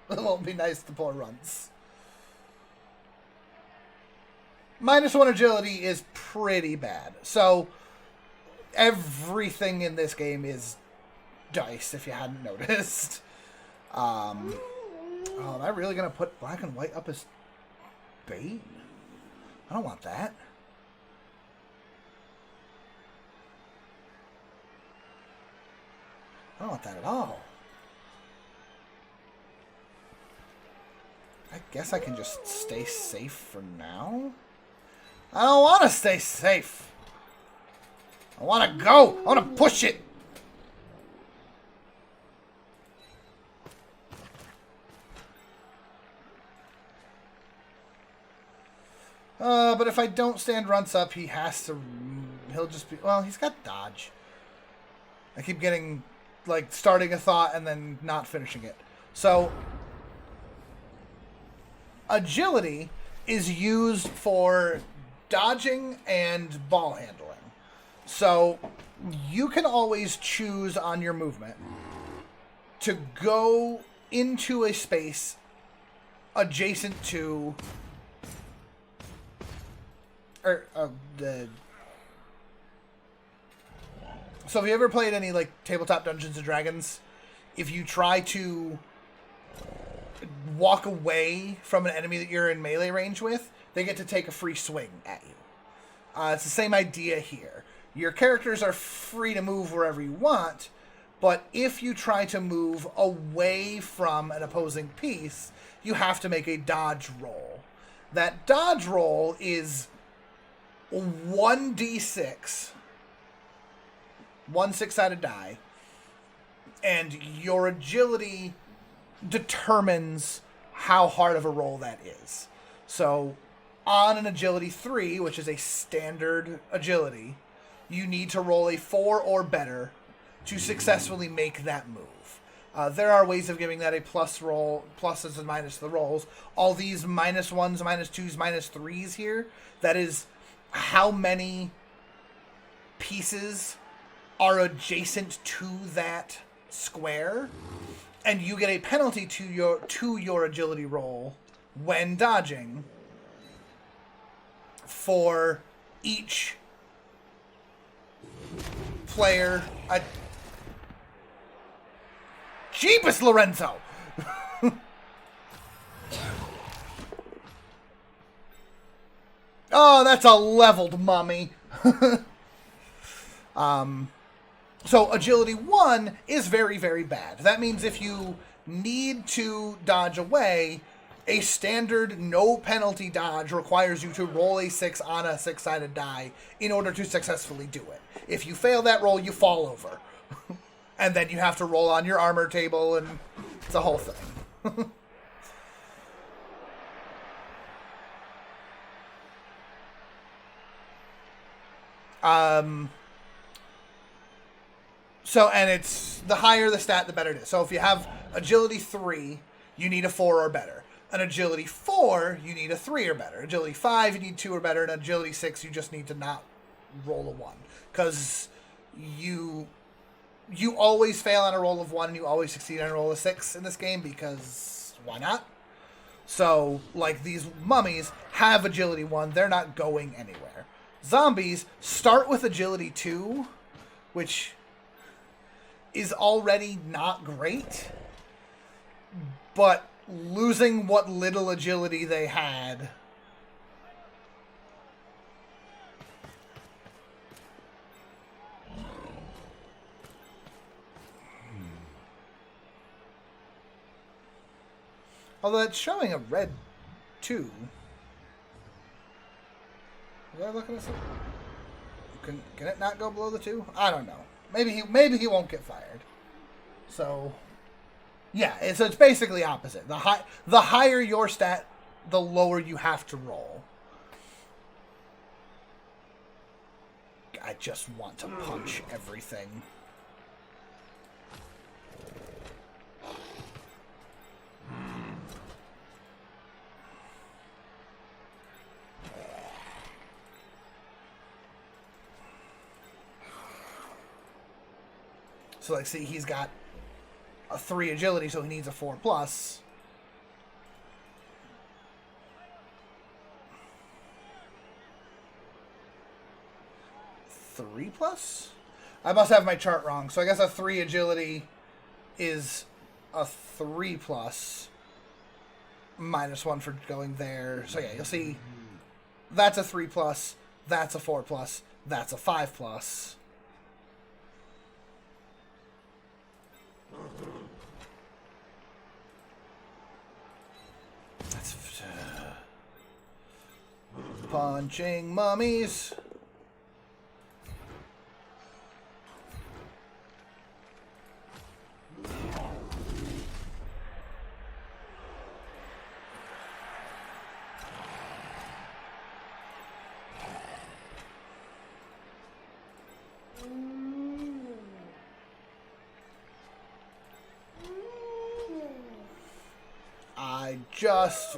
It won't be nice to poor Runtz. -1 agility is pretty bad. So, everything in this game is dice, if you hadn't noticed. Oh, am I really going to put black and white up as bait? I don't want that. I don't want that at all. I guess I can just stay safe for now. I don't want to stay safe. I want to go. I want to push it. But if I don't stand Runtz up, he has to... He'll just be... Well, he's got dodge. I keep getting, like, starting a thought and then not finishing it. So, agility is used for dodging and ball handling. So, you can always choose on your movement to go into a space adjacent to... So have you ever played any, like, tabletop Dungeons and Dragons? If you try to walk away from an enemy that you're in melee range with, they get to take a free swing at you. It's the same idea here. Your characters are free to move wherever you want, but if you try to move away from an opposing piece, you have to make a dodge roll. That dodge roll is 1d6 one 6-sided die, and your agility determines how hard of a roll that is. So on an agility 3, which is a standard agility, you need to roll a 4 or better to successfully make that move. There are ways of giving that a plus roll, pluses and minus the rolls. All these -1s, -2s, -3s here, that is how many pieces are adjacent to that square, and you get a penalty to your agility roll when dodging for each player. Jeepus, Lorenzo! Oh, that's a leveled mummy. So agility 1 is very, very bad. That means if you need to dodge away, a standard no penalty dodge requires you to roll a 6 on a 6-sided die in order to successfully do it. If you fail that roll, you fall over. And then you have to roll on your armor table, and it's a whole thing. So, and it's the higher the stat, the better it is. So if you have agility 3, you need a 4 or better. An agility 4, you need a 3 or better. Agility 5, you need 2 or better. And agility 6, you just need to not roll a 1. Because you always fail on a roll of 1 and you always succeed on a roll of 6 in this game, because why not? So, like, these mummies have agility 1. They're not going anywhere. Zombies start with agility 2, which is already not great, but losing what little agility they had although it's showing a red 2. Was I looking at something? Can it not go below the 2? I don't know. Maybe he won't get fired. So, yeah, so it's basically opposite. The higher your stat, the lower you have to roll. I just want to punch everything. So, like, see, he's got a 3 agility, so he needs a 4 plus. Three plus? I must have my chart wrong. So I guess a 3 agility is a 3 plus. -1 for going there. So yeah, you'll see that's a 3 plus, that's a 4 plus, that's a 5 plus. That's punching mummies. I just...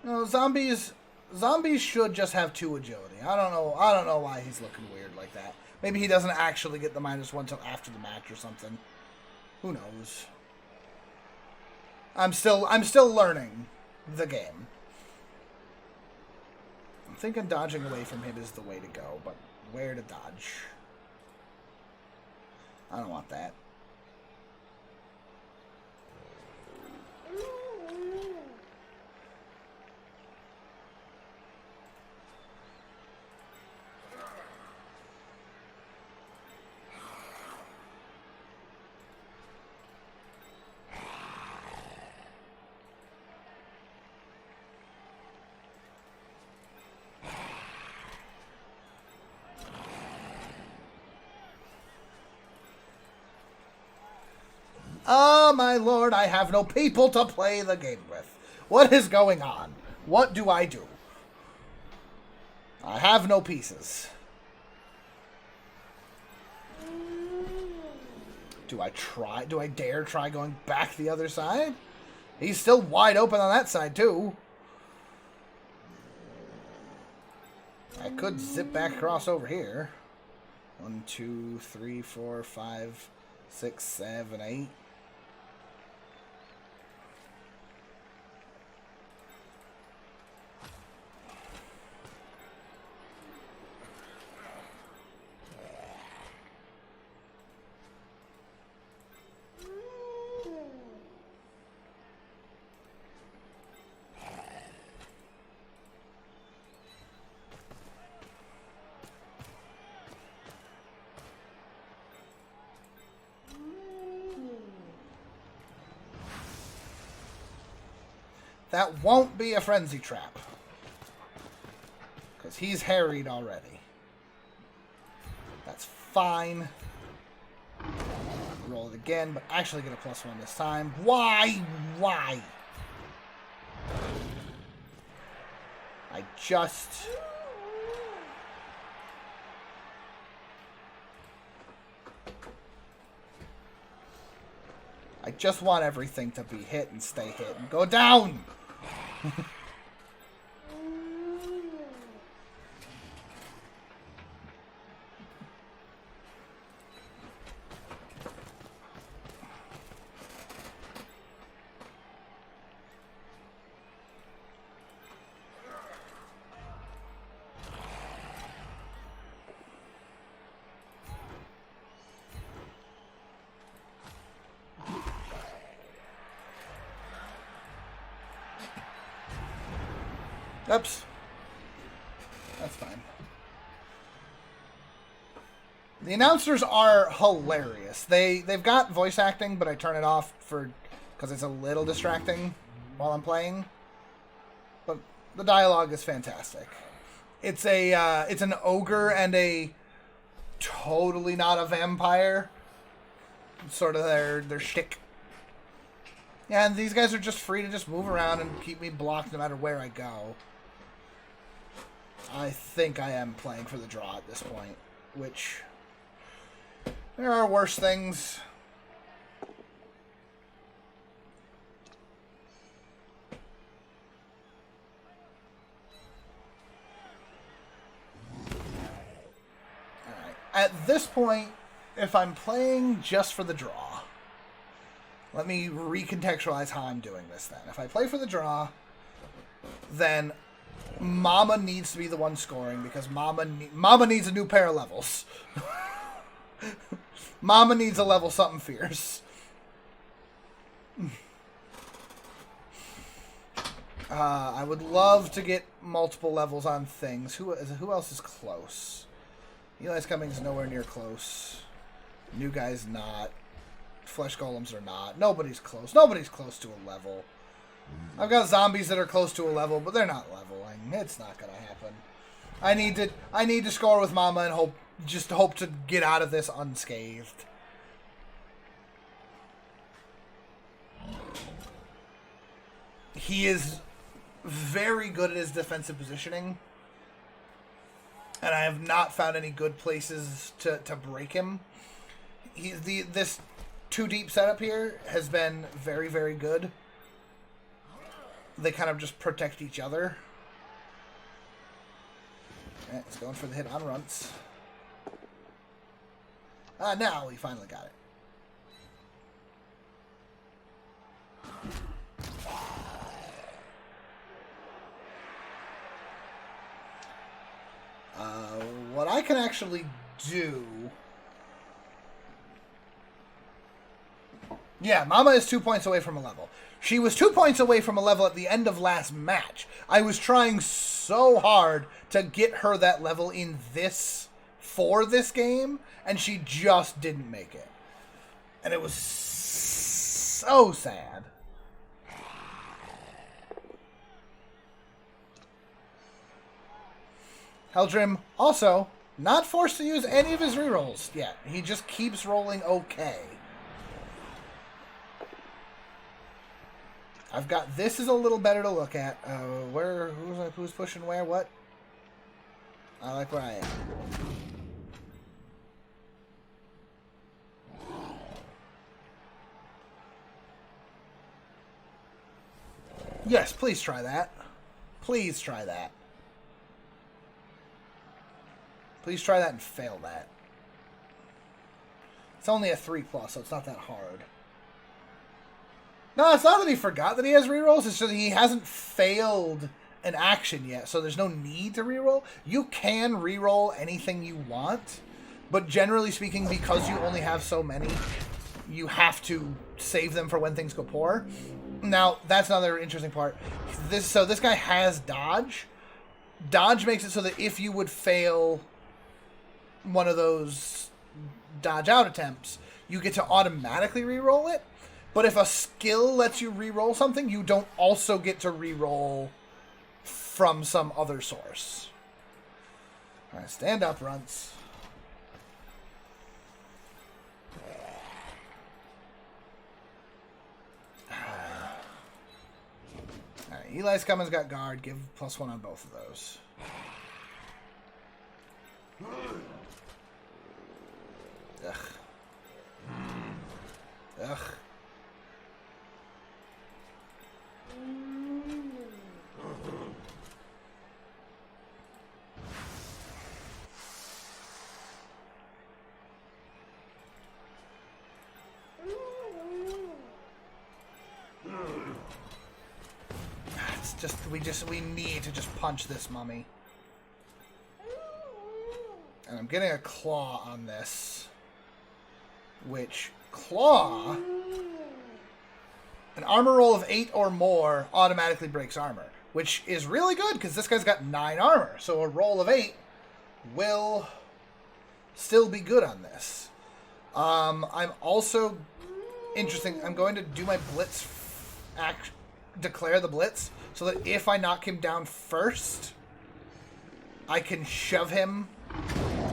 No, zombies should just have 2 agility. I don't know why he's looking weird like that. Maybe he doesn't actually get the -1 till after the match or something. Who knows? I'm still learning the game. I'm thinking dodging away from him is the way to go, but where to dodge? I don't want that. Oh, my lord, I have no people to play the game with. What is going on? What do I do? I have no pieces. Do I try? Do I dare try going back the other side? He's still wide open on that side, too. I could zip back across over here. 1, 2, 3, 4, 5, 6, 7, 8. That won't be a frenzy trap. Because he's harried already. That's fine. Roll it again, but actually get a +1 this time. Why? Why? I just... want everything to be hit and stay hit and go down! Oops. That's fine. The announcers are hilarious. They've got voice acting, but I turn it off because it's a little distracting while I'm playing. But the dialogue is fantastic. It's an ogre and a totally not a vampire. Sort of their shtick. Yeah, and these guys are just free to just move around and keep me blocked no matter where I go. I think I am playing for the draw at this point, which there are worse things. Alright, at this point, if I'm playing just for the draw, let me recontextualize how I'm doing this then. If I play for the draw, then Mama needs to be the one scoring because Mama needs a new pair of levels. Mama needs a level something fierce. I would love to get multiple levels on things. Who else is close? Eli's Cummings nowhere near close. New guy's not. Flesh golems are not. Nobody's close. Nobody's close to a level. I've got zombies that are close to a level, but they're not leveling. It's not gonna happen. I need to score with Mama and hope to get out of this unscathed. He is very good at his defensive positioning, and I have not found any good places to break him. This 2-deep setup here has been very, very good. They kind of just protect each other. Alright, it's going for the hit on runts. Now we finally got it. What I can actually do... Yeah, Mama is 2 points away from a level. She was 2 points away from a level at the end of last match. I was trying so hard to get her that level for this game, and she just didn't make it. And it was so sad. Heldrim, also, not forced to use any of his rerolls yet. He just keeps rolling okay. I've got this is a little better to look at. Who's pushing where? What? I like where I am. Yes, please try that. Please try that. Please try that and fail that. It's only a 3+, so it's not that hard. No, it's not that he forgot that he has rerolls. It's just he hasn't failed an action yet, so there's no need to reroll. You can reroll anything you want, but generally speaking, because you only have so many, you have to save them for when things go poor. Now, that's another interesting part. This guy has dodge. Dodge makes it so that if you would fail one of those dodge out attempts, you get to automatically reroll it. But if a skill lets you reroll something, you don't also get to reroll from some other source. All right, stand up, runts. All right, Eli's Cummins got guard. Give +1 on both of those. Ugh. Ugh. We need to just punch this mummy. And I'm getting a claw on this. Which, claw, an armor roll of 8 or more automatically breaks armor. Which is really good, because this guy's got 9 armor. So a roll of 8 will still be good on this. I'm also interesting. I'm going to do my blitz declare the blitz, so that if I knock him down first, I can shove him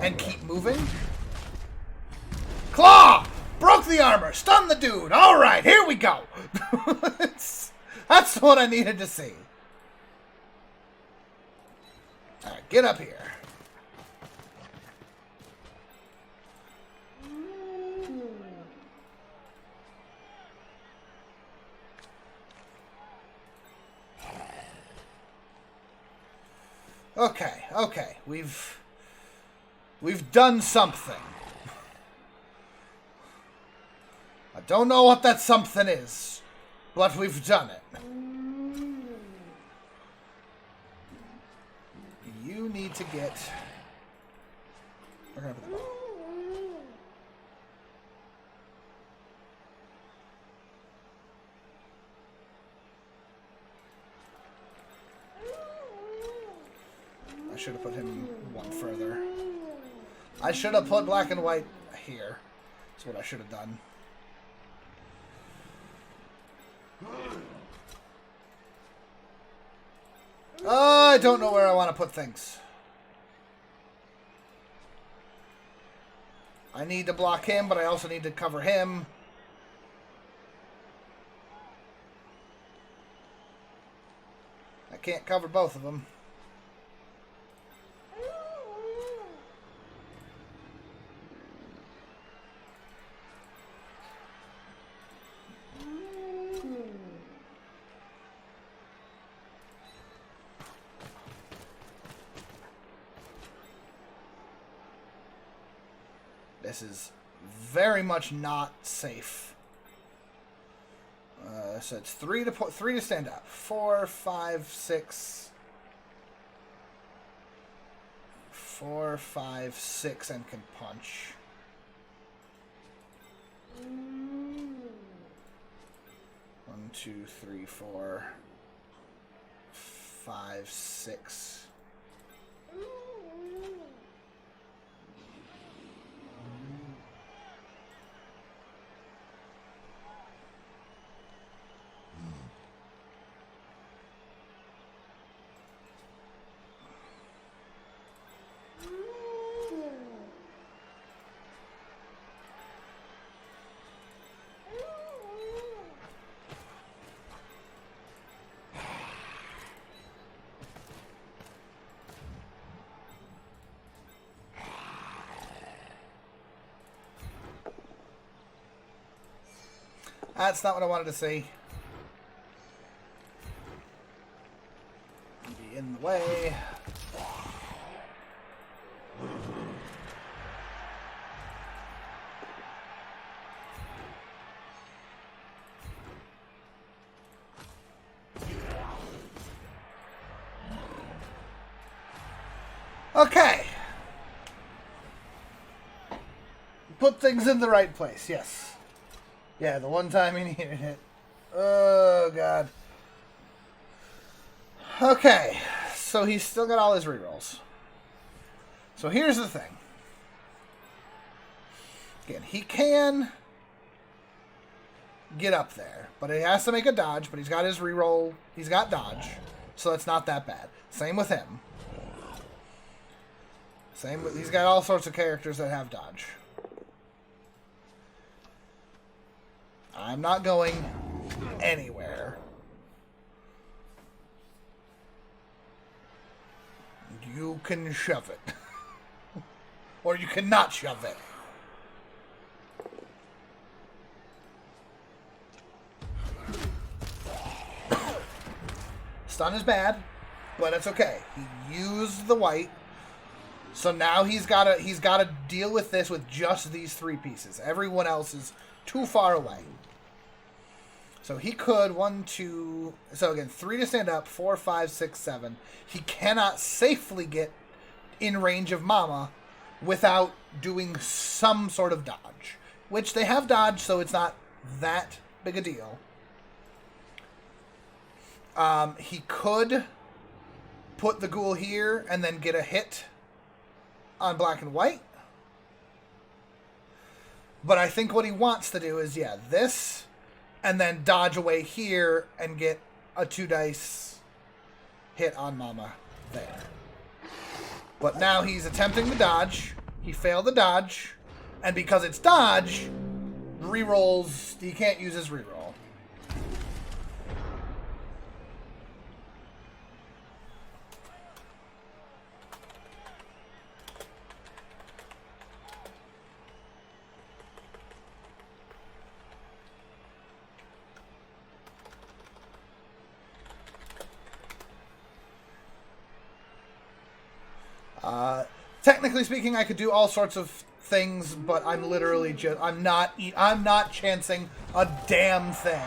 and keep moving. Claw! Broke the armor! Stun the dude! Alright, here we go! That's what I needed to see. Alright, get up here. Okay. We've done something. I don't know what that something is, but we've done it. You need to get... We're gonna put that. I should have put him one further. I should have put black and white here. That's what I should have done. I don't know where I want to put things. I need to block him, but I also need to cover him. I can't cover both of them. This is very much not safe. So it's three to stand up. 4, 5, 6. 4, 5, 6, and can punch. 1, 2, 3, 4, 5, 6. That's not what I wanted to see. Be in the way. Okay. Put things in the right place, yes. Yeah, the one time he needed it. Oh, God. Okay, so he's still got all his rerolls. So here's the thing. Again, he can get up there, but he has to make a dodge, but he's got his reroll. He's got dodge, so it's not that bad. Same with him. He's got all sorts of characters that have dodge. I'm not going anywhere. You can shove it. Or you cannot shove it. Stun is bad, but it's okay. He used the white. So now he's gotta deal with this with just these 3 pieces. Everyone else is too far away. So he could 1, 2. So again, 3 to stand up, 4, 5, 6, 7. He cannot safely get in range of Mama without doing some sort of dodge, which they have dodge, so it's not that big a deal. He could put the ghoul here and then get a hit on black and white. But I think what he wants to do is, yeah, this, and then dodge away here and get a 2 dice hit on Mama there. But now he's attempting to dodge. He failed the dodge. And because it's dodge, rerolls, he can't use his reroll. Technically speaking, I could do all sorts of things, but I'm literally just I'm not chancing a damn thing.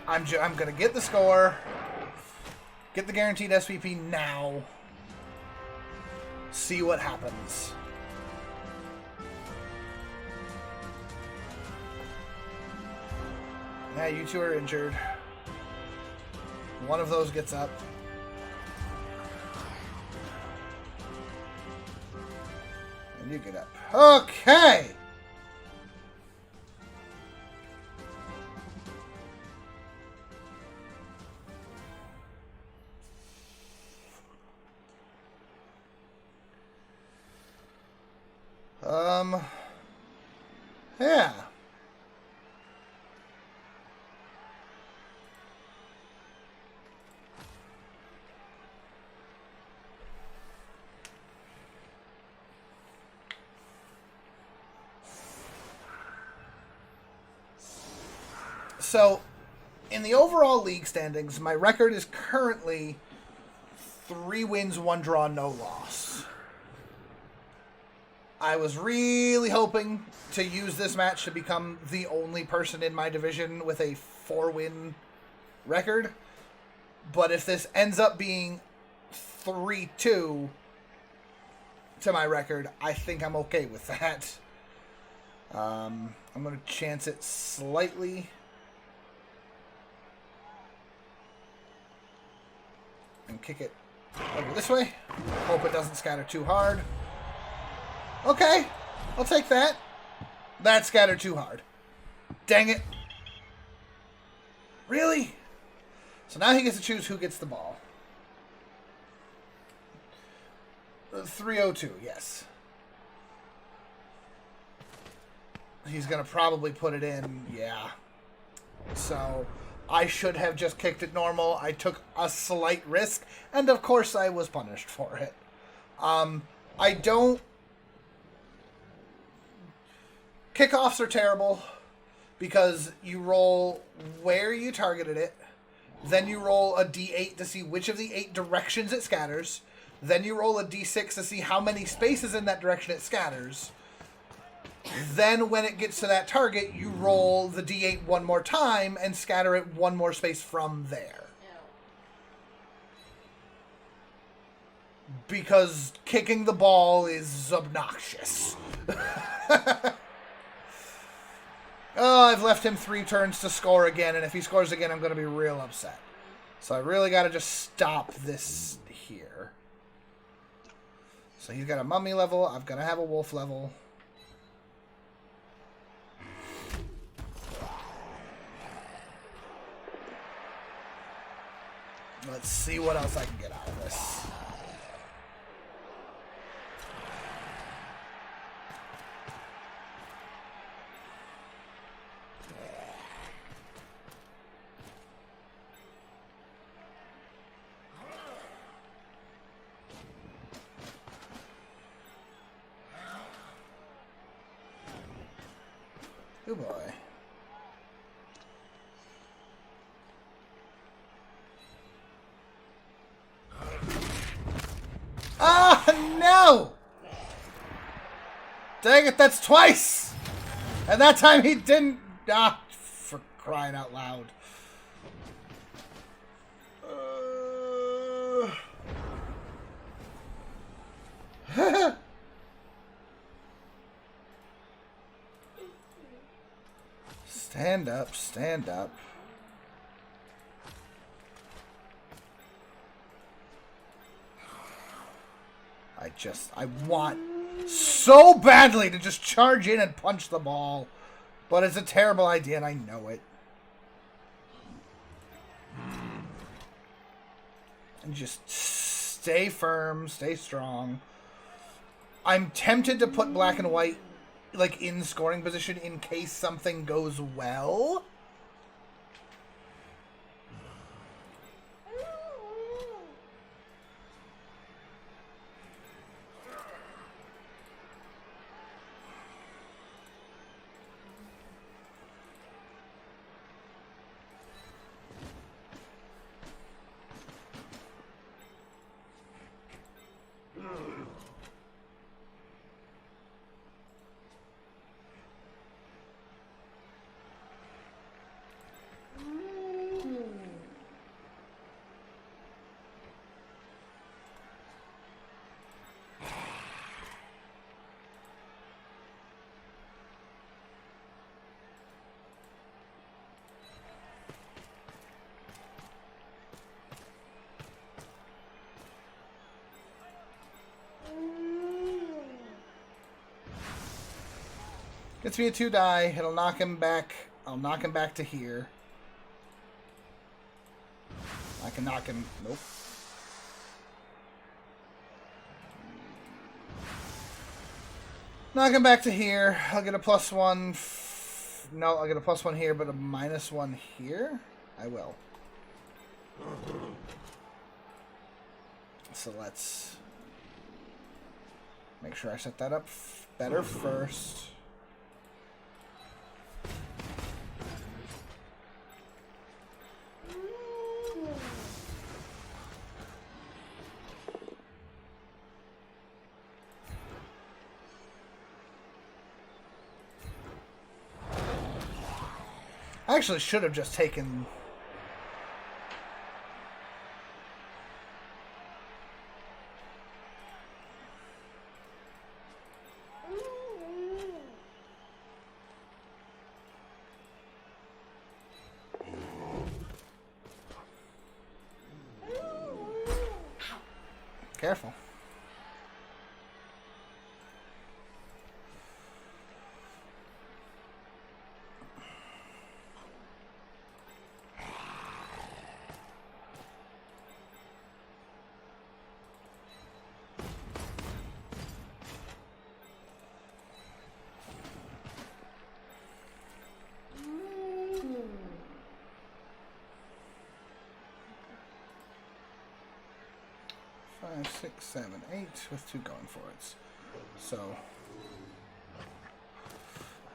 I'm gonna get the score, get the guaranteed SPP now. See what happens. Yeah, you two are injured. One of those gets up. And you get up. Okay! Yeah. So, in the overall league standings, my record is currently 3 wins, 1 draw, no loss. I was really hoping to use this match to become the only person in my division with a 4-win record. But if this ends up being 3-2 to my record, I think I'm okay with that. I'm going to chance it slightly. And kick it over this way. Hope it doesn't scatter too hard. Okay, I'll take that. That scattered too hard. Dang it. Really? So now he gets to choose who gets the ball. 302, yes. He's going to probably put it in, yeah. So I should have just kicked it normal. I took a slight risk, and of course I was punished for it. I don't Kickoffs are terrible because you roll where you targeted it, then you roll a d8 to see which of the 8 directions it scatters, then you roll a d6 to see how many spaces in that direction it scatters. Then when it gets to that target, you roll the d8 one more time and scatter it one more space from there. Because kicking the ball is obnoxious. Oh, I've left him 3 turns to score again, and if he scores again, I'm going to be real upset. So I really got to just stop this here. So he's got a mummy level. I've got to have a wolf level. Let's see what else I can get out of this. Oh boy. Ah, no! Dang it, that's twice! And that time he didn't... Ah, for crying out loud. Stand up, stand up. I want so badly to just charge in and punch the ball. But it's a terrible idea and I know it. And just stay firm, stay strong. I'm tempted to put black and white like in scoring position in case something goes well. Gets me a 2 die. It'll knock him back. I'll knock him back to here. I can knock him. Nope. Knock him back to here. I'll get a +1. No, I'll get a +1 here, but a -1 here. I will. So let's make sure I set that up better first. I actually should have just taken... Careful. Five, 6, 7, 8 with 2 going for it. So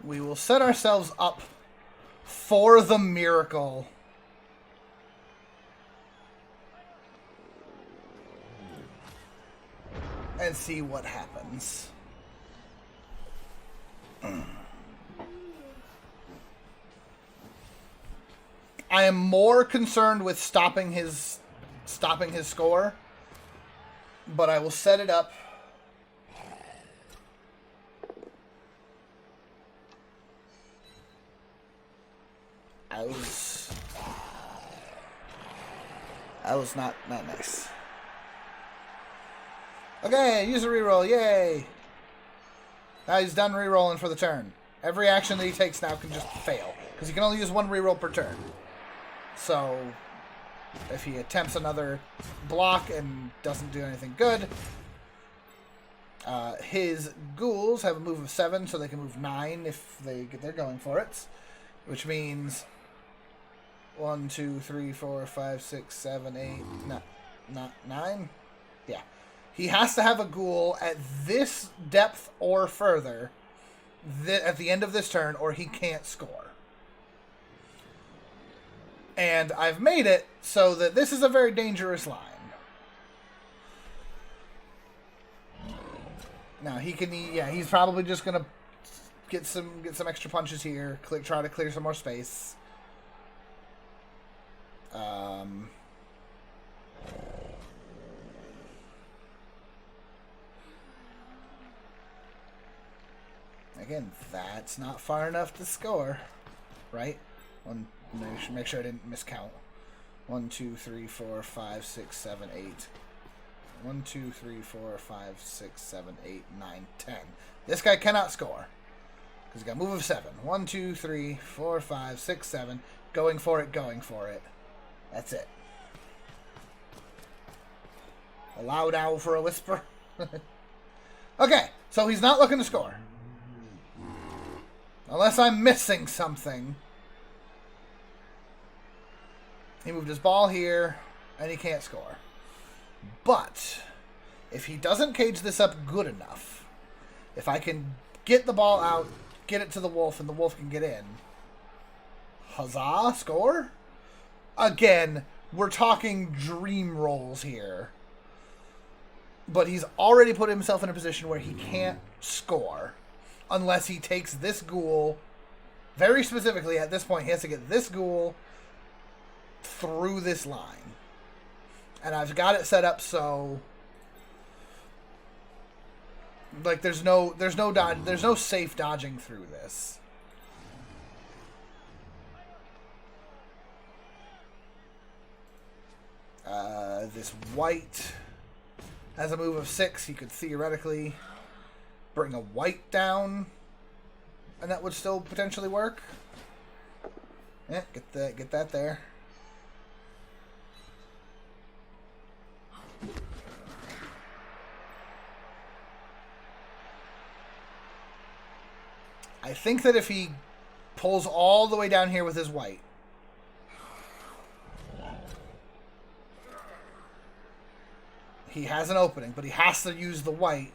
We will set ourselves up for the miracle. And see what happens. I am more concerned with stopping his score, but I will set it up. That was not nice. Okay, use a reroll, yay! Now he's done rerolling for the turn. Every action that he takes now can just fail, because he can only use one reroll per turn. So, if he attempts another block and doesn't do anything good, his ghouls have a move of 7, so they can move 9 if they're going for it. Which means 1, 2, 3, 4, 5, 6, 7, 8, not 9? Yeah. He has to have a ghoul at this depth or further at the end of this turn, or he can't score. And I've made it so that this is a very dangerous line. Now he can, he's probably just gonna get some extra punches here. Try to clear some more space. Again, that's not far enough to score, right? Make sure I didn't miscount. 1, 2, 3, 4, 5, 6, 7, 8. 1, 2, 3, 4, 5, 6, 7, 8, 9, 10. This guy cannot score. Because he got a move of 7. 1, 2, 3, 4, 5, 6, 7. Going for it, going for it. That's it. A loud owl for a whisper. Okay, so he's not looking to score. Unless I'm missing something. He moved his ball here, and he can't score. But, if he doesn't cage this up good enough, if I can get the ball out, get it to the wolf, and the wolf can get in, huzzah, score? Again, we're talking dream rolls here. But he's already put himself in a position where he can't score unless he takes this ghoul. Very specifically, at this point, he has to get this ghoul through this line. And I've got it set up so like there's no safe dodging through this. This white has a move of 6. He could theoretically bring a white down, and that would still potentially work. Yeah, get that there. I think that if he pulls all the way down here with his white, he has an opening, but he has to use the white.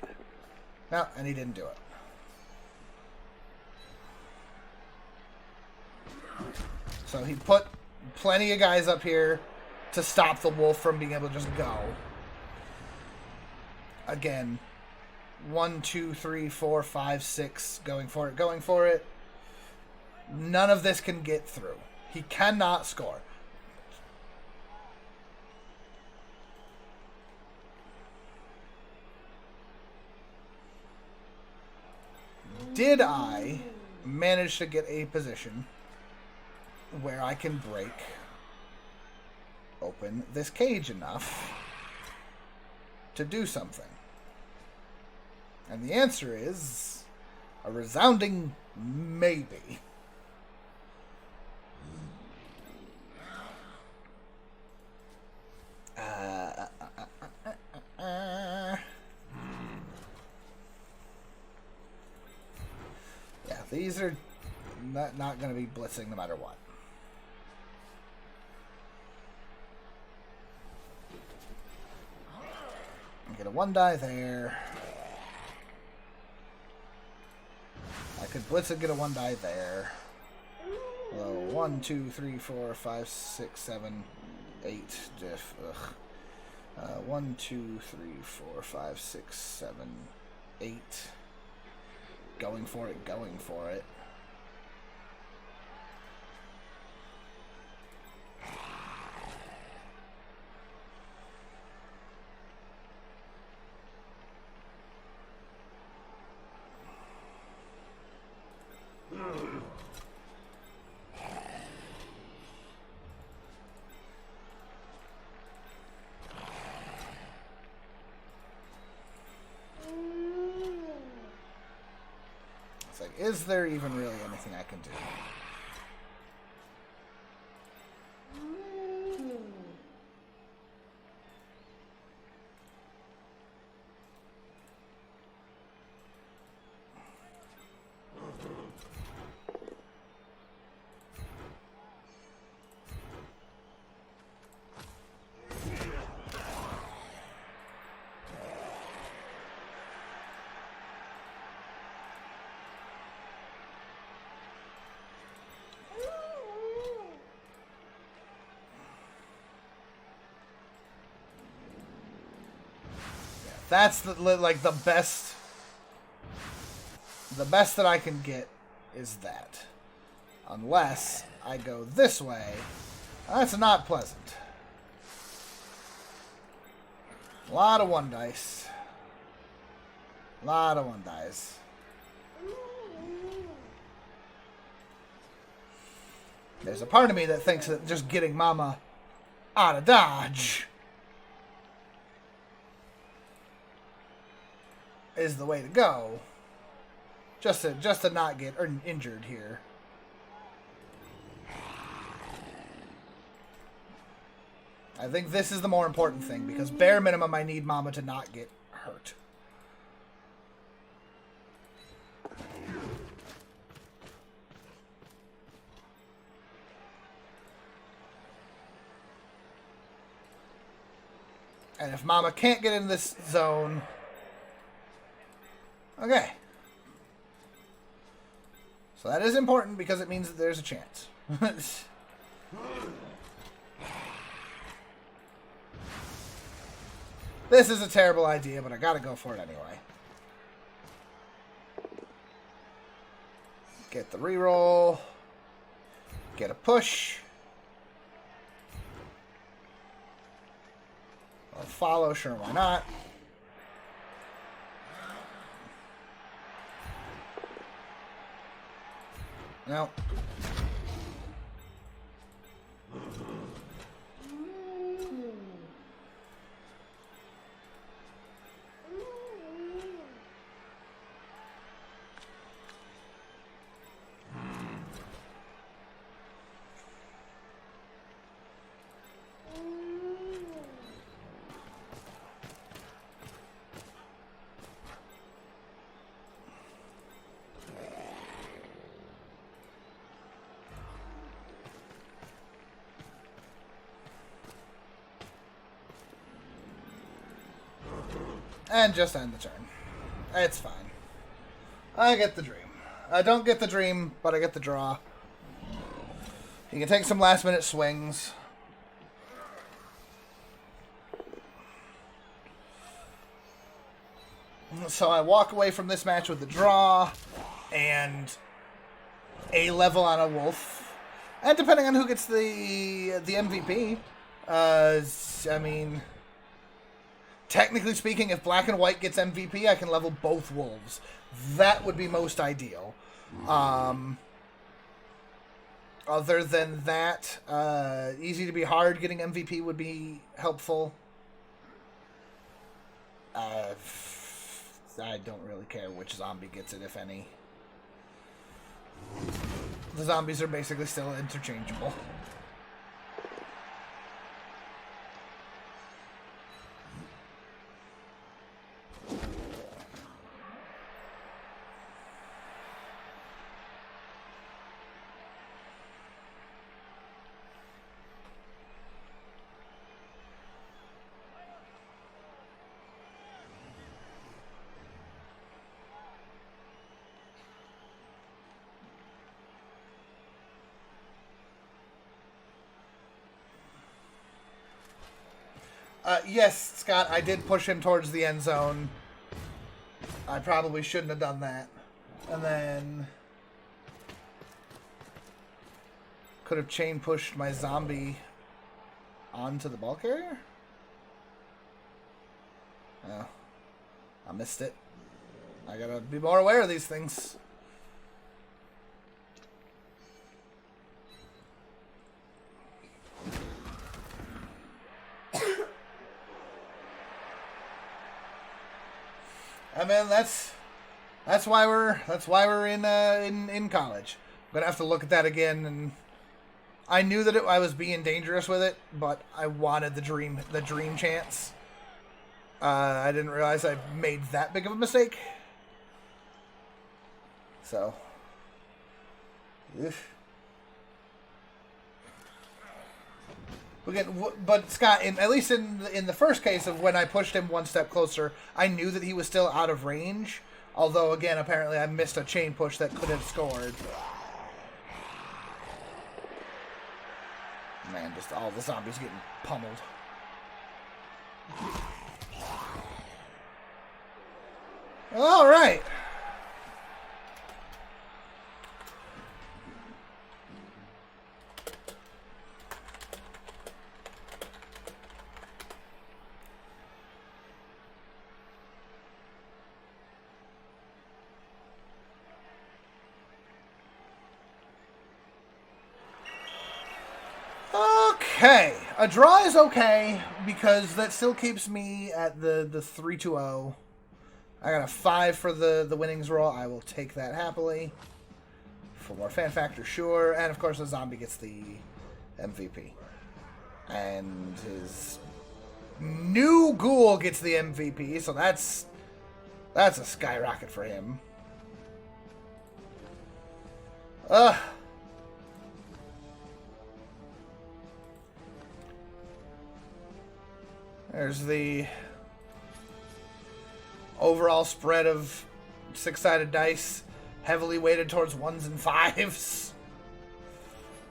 No, and he didn't do it. So he put plenty of guys up here to stop the wolf from being able to just go. Again, 1, 2, 3, 4, 5, 6, going for it, going for it. None of this can get through. He cannot score. Did I manage to get a position where I can break open this cage enough to do something? And the answer is a resounding maybe. Yeah, these are not going to be blitzing no matter what. Get a 1 die there. I Could Blitz and get a 1-die there. Well, 1, 2, 3, 4, 5, 6, 7, 8. Diff. Ugh. 1, 2, 3, 4, 5, 6, 7, 8. Going for it, going for it. It's like, is there even really anything I can do? That's the best. The best that I can get is that. Unless I go this way. That's not pleasant. A lot of 1 dice. A lot of 1 dice. There's a part of me that thinks that just getting Mama out of Dodge is the way to go. Just to not get injured here. I think this is the more important thing, because bare minimum I need Mama to not get hurt. And if Mama can't get in this zone... Okay. So that is important because it means that there's a chance. This is a terrible idea, but I gotta go for it anyway. Get the reroll. Get a push. I'll follow, sure, why not? No. And just end the turn. It's fine. I get the dream. I don't get the dream, but I get the draw. You can take some last minute swings. So I walk away from this match with the draw and a level on a wolf. And depending on who gets the MVP, I mean... Technically speaking, if black and white gets MVP, I can level both wolves. That would be most ideal. Other than that, easy to be hard getting MVP would be helpful. I don't really care which zombie gets it, if any. The zombies are basically still interchangeable. Yes, Scott, I did push him towards the end zone. I probably shouldn't have done that. And then... could have chain pushed my zombie onto the ball carrier? Oh, I missed it. I gotta be more aware of these things. I mean, that's why we're in college. I'm gonna have to look at that again, and I knew that I was being dangerous with it, but I wanted the dream chance. I didn't realize I made that big of a mistake. So, but Scott, at least in the first case of when I pushed him one step closer, I knew that he was still out of range. Although, again, apparently I missed a chain push that could have scored. Man, just all the zombies getting pummeled. All right. Okay, a draw is okay because that still keeps me at the 3-2-0. I got a 5 for the winnings roll. I will take that happily. For more fan factor, sure. And of course, the zombie gets the MVP. And his new ghoul gets the MVP, so that's a skyrocket for him. There's the overall spread of 6-sided dice, heavily weighted towards 1s and 5s.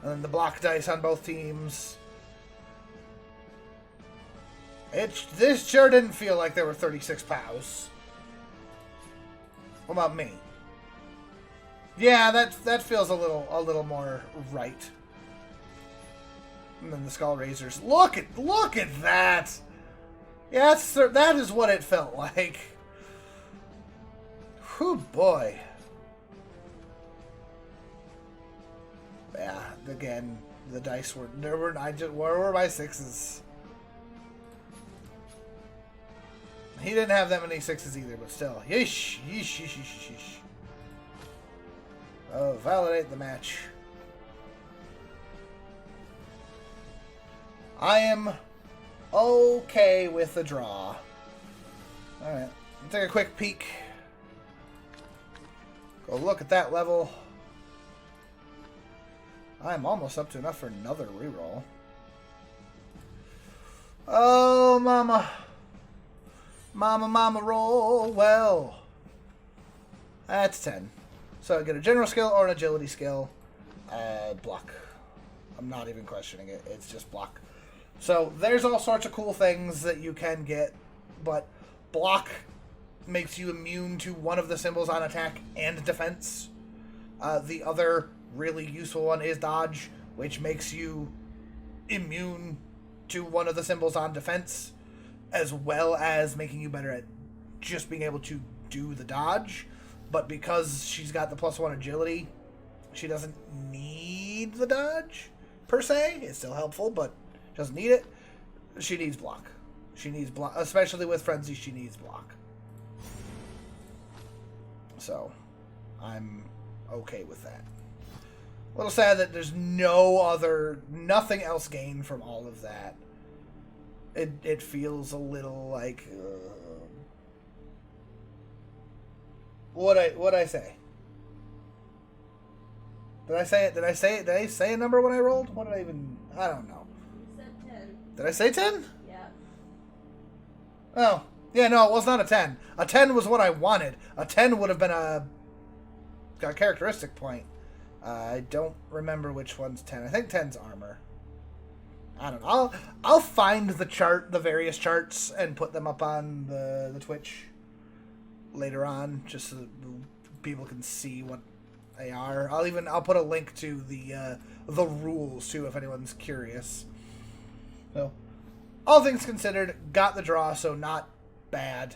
And then the block dice on both teams. This sure didn't feel like there were 36 POWs. What about me? Yeah, that feels a little more right. And then the Skull Razors. Look at that! Yeah, that is what it felt like. Whew, boy. Yeah, again, the dice were where were my 6s? He didn't have that many 6s either, but still. Yeesh, yeesh, yeesh, yeesh, yeesh. Oh, validate the match. I am okay with the draw. Alright, take a quick peek. Go look at that level. I'm almost up to enough for another reroll. Oh, mama. Mama, roll well. That's 10. So I get a general skill or an agility skill. Block. I'm not even questioning it. It's just block. So there's all sorts of cool things that you can get, but block makes you immune to one of the symbols on attack and defense. The other really useful one is dodge, which makes you immune to one of the symbols on defense, as well as making you better at just being able to do the dodge. But because she's got the +1 agility, she doesn't need the dodge, per se. It's still helpful, but doesn't need it. She needs block. She needs block, especially with Frenzy. She needs block. So, I'm okay with that. A little sad that there's nothing else gained from all of that. It feels a little like what'd I say? Did I say it? Did I say a number when I rolled? What did I don't know. Did I say 10? Yeah. Oh. Yeah, no, it was not a 10. A 10 was what I wanted. A 10 would have been a characteristic point. I don't remember which one's 10. I think 10's armor. I don't know. I'll find the various charts, and put them up on the Twitch later on, just so that people can see what they are. I'll put a link to the rules too, if anyone's curious. So, all things considered, got the draw, so not bad.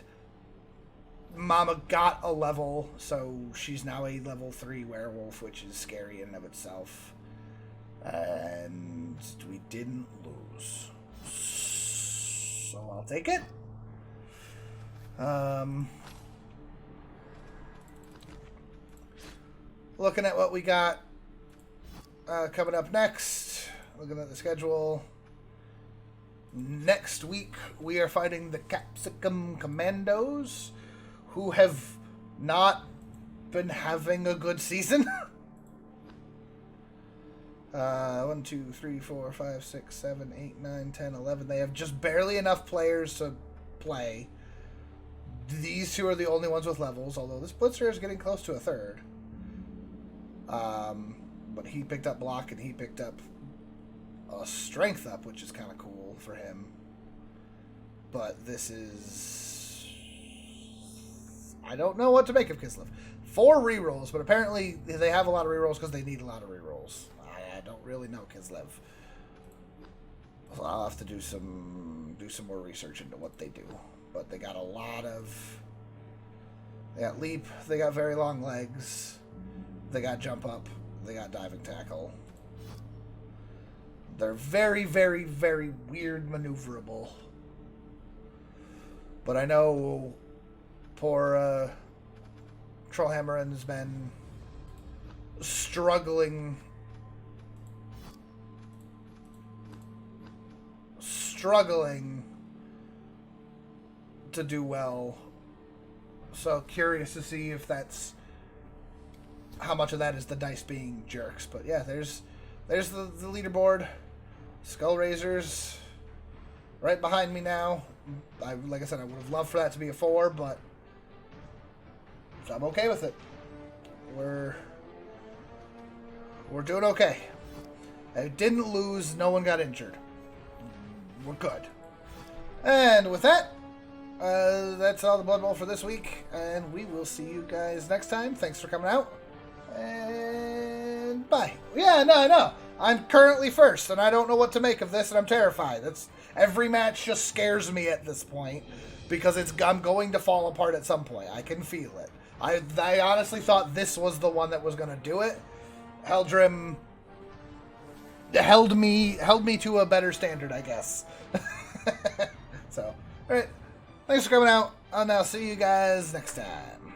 Mama got a level, so she's now a level 3 werewolf, which is scary in and of itself. And we didn't lose, so I'll take it. Looking at what we got coming up next, looking at the schedule. Next week, we are fighting the Capsicum Commandos, who have not been having a good season. 1, 2, 3, 4, 5, 6, 7, 8, 9, 10, 11. They have just barely enough players to play. These two are the only ones with levels, although this Blitzer is getting close to a third. But he picked up block, and he picked up a strength up, which is kind of cool for him. But this is... I don't know what to make of Kislev. 4 rerolls, but apparently they have a lot of rerolls because they need a lot of rerolls. I don't really know Kislev. So I'll have to do some more research into what they do. But they got a lot of... They got leap, they got very long legs, they got jump up, they got diving tackle. They're very, very, very weird maneuverable. But I know poor Trollhammerin has been struggling to do well. So curious to see if that's how much of that is the dice being jerks. But yeah, there's the leaderboard. Skull Raisers right behind me now. Like I said, I would have loved for that to be a 4, but I'm okay with it. We're doing okay. I didn't lose. No one got injured. We're good. And with that, that's all the Blood Bowl for this week, and we will see you guys next time. Thanks for coming out, and bye. Yeah, no, I know. I'm currently first, and I don't know what to make of this, and I'm terrified. Every match just scares me at this point, because I'm going to fall apart at some point. I can feel it. I honestly thought this was the one that was going to do it. Heldrim held me to a better standard, I guess. So, alright. Thanks for coming out, and I'll see you guys next time.